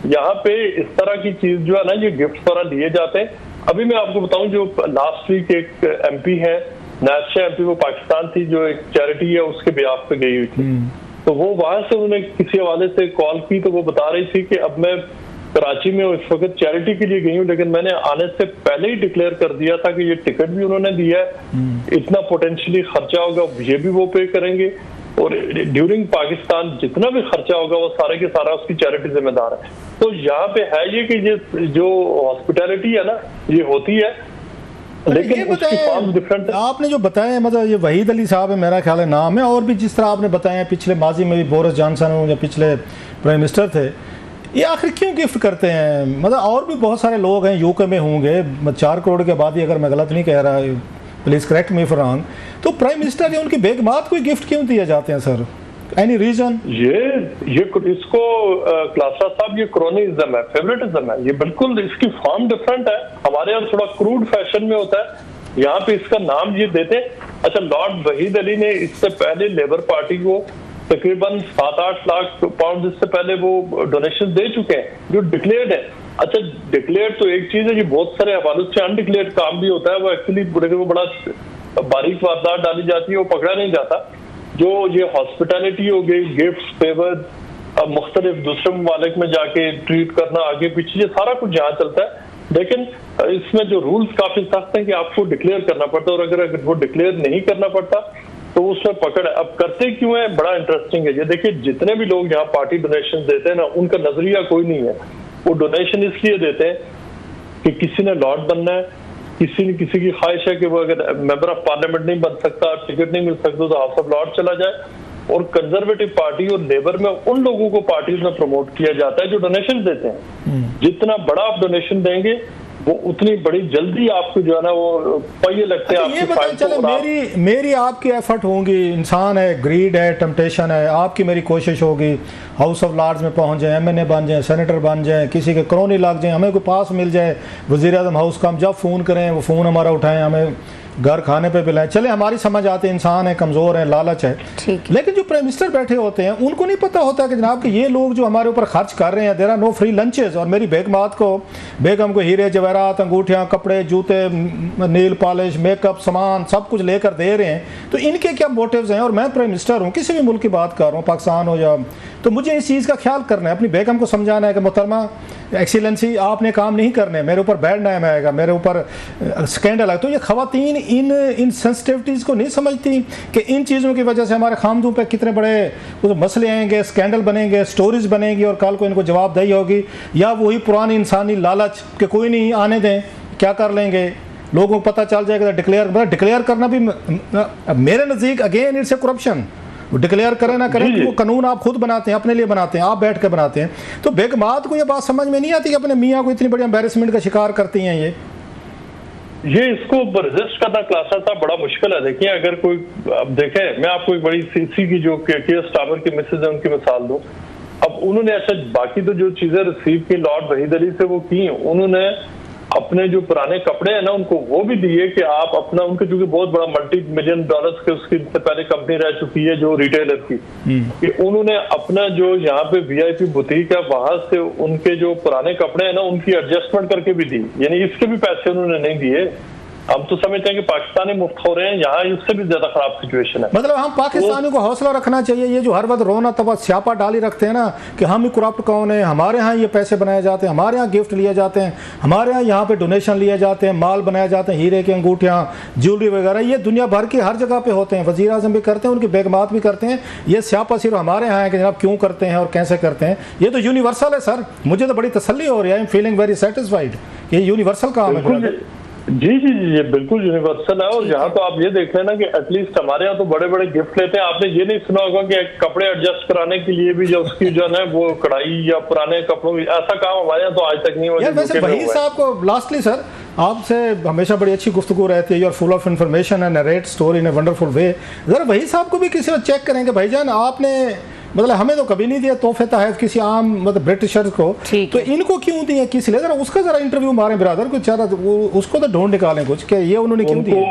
यहाँ पे इस तरह की चीज जो है ना, ये गिफ्ट द्वारा लिए जाते हैं। अभी मैं आपको बताऊं, जो लास्ट वीक एक एमपी है, नाशा एमपी, वो पाकिस्तान थी, जो एक चैरिटी है उसके बिहाफ पे गई हुई थी, तो वो वहां से उन्होंने किसी हवाले से कॉल की, तो वो बता रही थी कि अब मैं कराची में इस वक्त चैरिटी के लिए गई हूँ, लेकिन मैंने आने से पहले ही डिक्लेयर कर दिया था कि ये टिकट भी उन्होंने दिया है, इतना पोटेंशियली खर्चा होगा ये भी वो पे करेंगे, और ड्यूरिंग पाकिस्तान जितना भी खर्चा होगा वो सारे के सारा उसकी चैरिटी जिम्मेदार है। तो यहाँ पे है ये कि ये जो हॉस्पिटैलिटी है ना, ये होती है, लेकिन उसकी फॉर्म डिफरेंट है। आपने जो बताया, मतलब ये वहीद अली साहब है मेरा ख्याल है नाम है, और भी जिस तरह आपने बताया पिछले माजी में भी बोरिस जॉनसन हो या पिछले प्राइम मिनिस्टर थे, ये आखिर क्यों गिफ्ट करते हैं? मतलब और भी बहुत सारे लोग हैं, यूके में होंगे 4 करोड़ के आबादी, अगर मैं गलत नहीं कह रहा, please correct me for wrong, तो प्राइम मिनिस्टर या उनकी बेगमात को गिफ्ट क्यों दिए जाते हैं सर? Any reason? ये इसको क्लासा साहब, ये क्रोनिज्म है, फेवरेटिज्म है, ये बिल्कुल इसकी फॉर्म डिफरेंट है। हमारे यहाँ थोड़ा क्रूड फैशन में होता है, यहाँ पे इसका नाम ये देते हैं। अच्छा, लॉर्ड वहीद अली ने इससे पहले लेबर पार्टी को तकरीबन 7-8 लाख पाउंड इससे पहले वो डोनेशन दे चुके हैं, जो डिक्लेयर्ड है। अच्छा, डिक्लेयर्ड तो एक चीज है, ये बहुत सारे हवालों से अनडिक्लेयर्ड काम भी होता है, वो एक्चुअली वो बड़ा बारीक वारदात डाली जाती है, वो पकड़ा नहीं जाता। जो ये हॉस्पिटैलिटी हो गई, गिफ्ट, फेवर, मुख्तलिफ दूसरे ममालिक में जाके ट्रीट करना, आगे पीछे, ये सारा कुछ यहाँ चलता है, लेकिन इसमें जो रूल्स काफी सख्त हैं कि आपको डिक्लेयर करना पड़ता है, और अगर वो डिक्लेयर नहीं करना पड़ता तो उसमें पकड़। अब करते क्यों है, बड़ा इंटरेस्टिंग है ये। देखिए जितने भी लोग यहाँ पार्टी डोनेशन देते हैं ना, उनका नजरिया कोई नहीं है। वो डोनेशन इसलिए देते हैं कि किसी ने लॉर्ड बनना है, किसी की ख्वाहिश है कि वो अगर मेंबर ऑफ पार्लियामेंट नहीं बन सकता, टिकट नहीं मिल सकता, तो हाउस ऑफ लॉर्ड चला जाए। और कंजर्वेटिव पार्टी और लेबर में उन लोगों को पार्टीज में प्रमोट किया जाता है जो डोनेशन देते हैं। जितना बड़ा आप डोनेशन देंगे वो उतनी बड़ी जल्दी आपको जो है ना वो पहिए लगते हैं आपकी फाइल चलो मेरी आपकी एफर्ट होंगी, इंसान है, ग्रीड है, टेम्पटेशन है, आपकी मेरी कोशिश होगी हाउस ऑफ लॉर्ड्स में पहुंच जाए, MNA बन जाए, सेनेटर बन जाए, किसी के क्रोनी लग जाए, हमें कोई पास मिल जाए वज़ीर आज़म हाउस का, हम जब फ़ोन करें वो फ़ोन हमारा उठाएं, हमें घर खाने पे पिलाएं। चले हमारी समझ आते हैं, इंसान है, कमज़ोर है, लालच है, लेकिन जो प्राइम मिनिस्टर बैठे होते हैं उनको नहीं पता होता कि जनाब कि ये लोग जो हमारे ऊपर खर्च कर रहे हैं, there are no free lunches, और मेरी बेगम को हीरे जवाहरात, अंगूठियाँ, कपड़े, जूते, नील पॉलिश, मेकअप सामान सब कुछ लेकर दे रहे हैं, तो इनके क्या मोटिव्स हैं। और मैं प्राइम मिनिस्टर हूँ, किसी भी मुल्क की बात कर रहा हूँ, पाकिस्तान हो या, तो मुझे इस चीज़ का ख्याल करना है, अपनी बेगम को समझाना है कि मोहतरमा एक्सीलेंसी आपने काम नहीं करने, मेरे ऊपर बैड नाम आएगा, मेरे ऊपर स्कैंडल आएगा। तो ये खवातीन इन सेंसिटिविटीज़ को नहीं समझती कि इन चीज़ों की वजह से हमारे खामदों पे कितने बड़े मसले आएंगे, स्कैंडल बनेंगे, स्टोरीज बनेंगी, और कल को इनको जवाबदेही होगी, या वही पुरानी इंसानी लालच कि कोई नहीं आने दें, क्या कर लेंगे, लोगों को पता चल जाएगा। डिक्लेयर करना भी मेरे नज़दीक again it's a corruption. Declare करें ना करें, वो कानून आप खुद बनाते हैं, अपने लिए बनाते हैं, आप बैठ कर बनाते हैं। तो बेगमात को ये बात समझ में नहीं आती कि अपने मियाँ को इतनी बड़ी एम्बेरसमेंट का शिकार करती हैं। ये इसको रेजिस्ट करना क्लासा था बड़ा मुश्किल है। देखिए अगर कोई, अब देखें मैं आपको एक बड़ी सीसी की जो केएस टावर की मिसेज है उनकी मिसाल दूं। अब उन्होंने अच्छा बाकी तो जो चीजें रिसीव की लॉर्ड वहीद अली से वो की, उन्होंने अपने जो पुराने कपड़े हैं ना उनको वो भी दिए कि आप अपना, उनके चूंकि बहुत बड़ा $multi-million के उसकी पहले कंपनी रह चुकी है जो रिटेलर की, कि उन्होंने अपना जो यहाँ पे VIP बुटीक है वहां से उनके जो पुराने कपड़े हैं ना उनकी एडजस्टमेंट करके भी दी, यानी इसके भी पैसे उन्होंने नहीं दिए। हम तो समझते हैं कि पाकिस्तानी मुफ्त हो रहे हैं, यहाँ इससे भी ज्यादा खराब सिचुएशन है। मतलब हम पाकिस्तानियों को हौसला रखना चाहिए। ये जो हर वक्त रोना तबा स्यापा डाली रखते हैं ना कि हम ही करप्ट कौन है, हमारे यहाँ ये पैसे बनाए जाते हैं, हमारे यहाँ गिफ्ट लिए जाते हैं, हमारे यहाँ पे डोनेशन लिए जाते हैं, माल बनाए जाते हैं, हीरे की अंगूठियाँ, ज्वेलरी वगैरह, ये दुनिया भर की हर जगह पे होते हैं। वज़ीर आज़म भी करते हैं, उनकी बेगमात भी करते हैं। ये स्यापा सिर्फ हमारे यहाँ है कि जनाब क्यों करते हैं और कैसे करते हैं। ये तो यूनिवर्सल है सर, मुझे तो बड़ी तसल्ली हो रही है, I am feeling very satisfied. ये यूनिवर्सल काम है। जी जी जी ये बिल्कुल यूनिवर्सल है। और यहाँ तो आप ये देख लेना कि एटलीस्ट हमारे यहाँ तो बड़े बड़े गिफ्ट लेते हैं। आपने ये नहीं सुना होगा कि कपड़े एडजस्ट कराने के लिए भी जो उसकी जो है वो कढ़ाई या पुराने कपड़ों की, ऐसा काम हमारे यहाँ तो आज तक नहीं हुआ। वैसे वही साहब को लास्टली सर आपसे हमेशा बड़ी अच्छी गुफ्तगू रहती है, you're full of information and narrate story in a wonderful way. जरा वही साहब को भी किसी वक्त चेक करेंगे, भाईजान आपने मतलब हमें तो कभी नहीं दिया तोहफे तहत किसी आम मतलब ब्रिटिशर्स को, तो इनको क्यों दिए, किस लिए, जरा उसका जरा इंटरव्यू मारें ब्रदर को, चारा उसको तो ढूंढ निकालें कुछ कि ये उन्होंने क्यों दिए।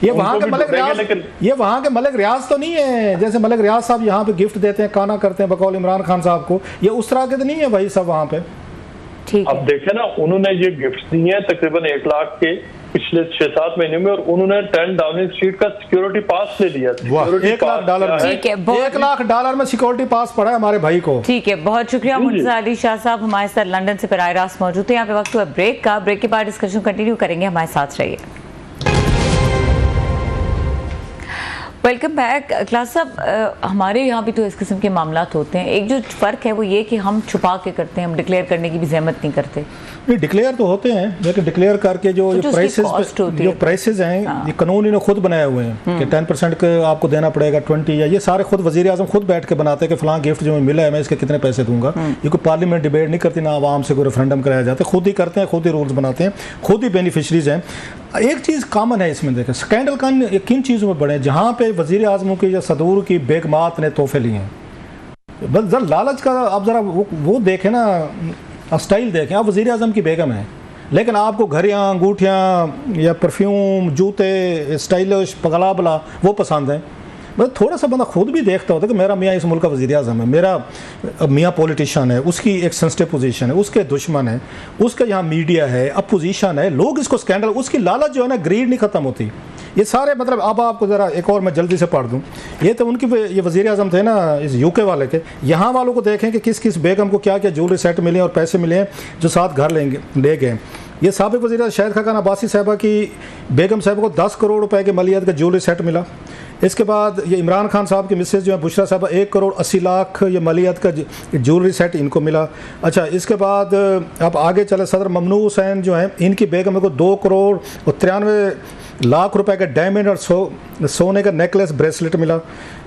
ये वहाँ के मलिक रियाज, ये वहाँ के मलिक रियाज तो नहीं है जैसे मलिक रियाज साहब यहाँ पे गिफ्ट देते हैं, काना करते हैं बकौल इमरान खान साहब को, ये उस तरह के तो नहीं है भाई साहब वहाँ पे। अब देखे ना उन्होंने ये गिफ्ट दिए हैं तकरीबन 1 लाख के पिछले 6-7 महीने में, और उन्होंने 10 डाउनिंग स्ट्रीट का सिक्योरिटी पास ले लिया। $1 ठीक है, $1 लाख में सिक्योरिटी पास पड़ा है हमारे भाई को। ठीक है, बहुत शुक्रिया मुर्तजा अली शाह साहब हमारे साथ लंदन से बराह रास्त मौजूद थे। यहाँ पे वक्त हुआ ब्रेक का, ब्रेक के बाद डिस्कशन कंटिन्यू करेंगे, हमारे साथ रहिए। Welcome back. क्लास साहब हमारे यहाँ भी तो इस किस्म के मामलात होते हैं, एक जो फ़र्क है वो ये कि हम छुपा के करते हैं, हम डिक्लेयर करने की भी जहमत नहीं करते। नहीं डिक्लेयर तो होते हैं, लेकिन डिक्लेयर करके जो प्राइसेस हैं ये कानून इन्होंने खुद बनाए हुए हैं कि 10% का आपको देना पड़ेगा, 20 या ये सारे खुद वज़ीर आज़म खुद बैठ के बनाते हैं कि फलां गिफ्ट जो मिला है मैं इसके कितने पैसे दूंगा। ये कोई पार्लियामेंट डिबेट नहीं करती, ना आवाम से कोई रेफरेंडम कराया जाता है, खुद ही करते हैं, खुद ही रूल्स बनाते हैं, खुद ही बेनिफिशरीज हैं। एक चीज़ कॉमन है इसमें, देखें स्कैंडल किन चीज़ों में बढ़े, जहाँ पे वज़ीर आज़मों की या सदूर की बेगमात ने तोहफे लिए हैं। बस जरा लालच का आप ज़रा वो देखें ना, स्टाइल देखें। आप वज़ीर आज़म की बेगम हैं लेकिन आपको घड़ियाँ, अंगूठियाँ या परफ्यूम, जूते, स्टाइलिश पगला बला वो पसंद हैं। मतलब थोड़ा सा बंदा खुद भी देखता होता है कि मेरा मियाँ इस मुल्क का वज़ीर आज़म है, मेरा मियाँ पॉलिटिशियन है, उसकी एक सेंसिटिव पोजीशन है, उसके दुश्मन है, उसका यहाँ मीडिया है, अपोजिशन है, लोग इसको स्कैंडल, उसकी लालच जो है ना ग्रीड नहीं ख़त्म होती। ये सारे मतलब अब आपको ज़रा एक और मैं जल्दी से पढ़ दूँ, ये तो उनकी ये वज़ीर आज़म थे ना इस UK वाले के, यहाँ वालों को देखें कि किस किस बेगम को क्या क्या ज्वेलरी सेट मिले और पैसे मिले हैं जो साथ घर ले गए। ये साबिक़ वज़ीर शाहिद खाकान अब्बासी साहबा की बेगम साहब को 10 करोड़ रुपए के मलियत का ज्वेलरी सेट मिला। इसके बाद ये इमरान खान साहब की मिसेज जो है बुशरा साहब 1 करोड़ 80 लाख ये मालियात का ज्वेलरी सेट इनको मिला। अच्छा, इसके बाद आप आगे चले, सदर ममनू हुसैन जो हैं इनकी बेगम को 2 करोड़ और 93 लाख रुपए का डायमंड और सोने का नेकलेस ब्रेसलेट मिला।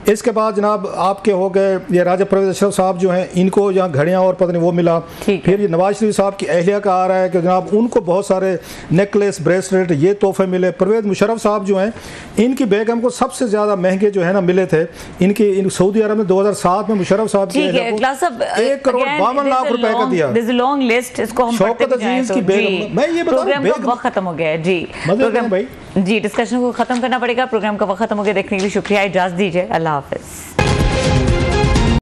इसके बाद जनाब आपके हो गए ये राजा परवेज अशरफ साहब जो हैं इनको यहाँ घड़ियाँ और पता नहीं वो मिला। फिर ये नवाज शरीफ साहब की अहलिया का आ रहा है कि जनाब उनको बहुत सारे नेकलेस ब्रेसलेट ये तोहफे मिले। परवेज मुशर्रफ साहब जो हैं इनकी बेगम को सबसे ज़्यादा महंगे जो है ना मिले थे इनकी सऊदी अरब में 2007 में मुशर्रफ साहब की 1 करोड़ 52 लाख रुपए का दिया। लॉन्ग लिस्ट, इसको हम शौकत अजीज की बेगम, मैं ये प्रोग्राम वक्त खत्म हो गया है जी। प्रोग्राम जी डिस्कशन को खत्म करना पड़ेगा। प्रोग्राम का वक्त खत्म हो गया। देखने के लिए शुक्रिया, इजाज़त दीजिए, अल्लाह हाफिज़।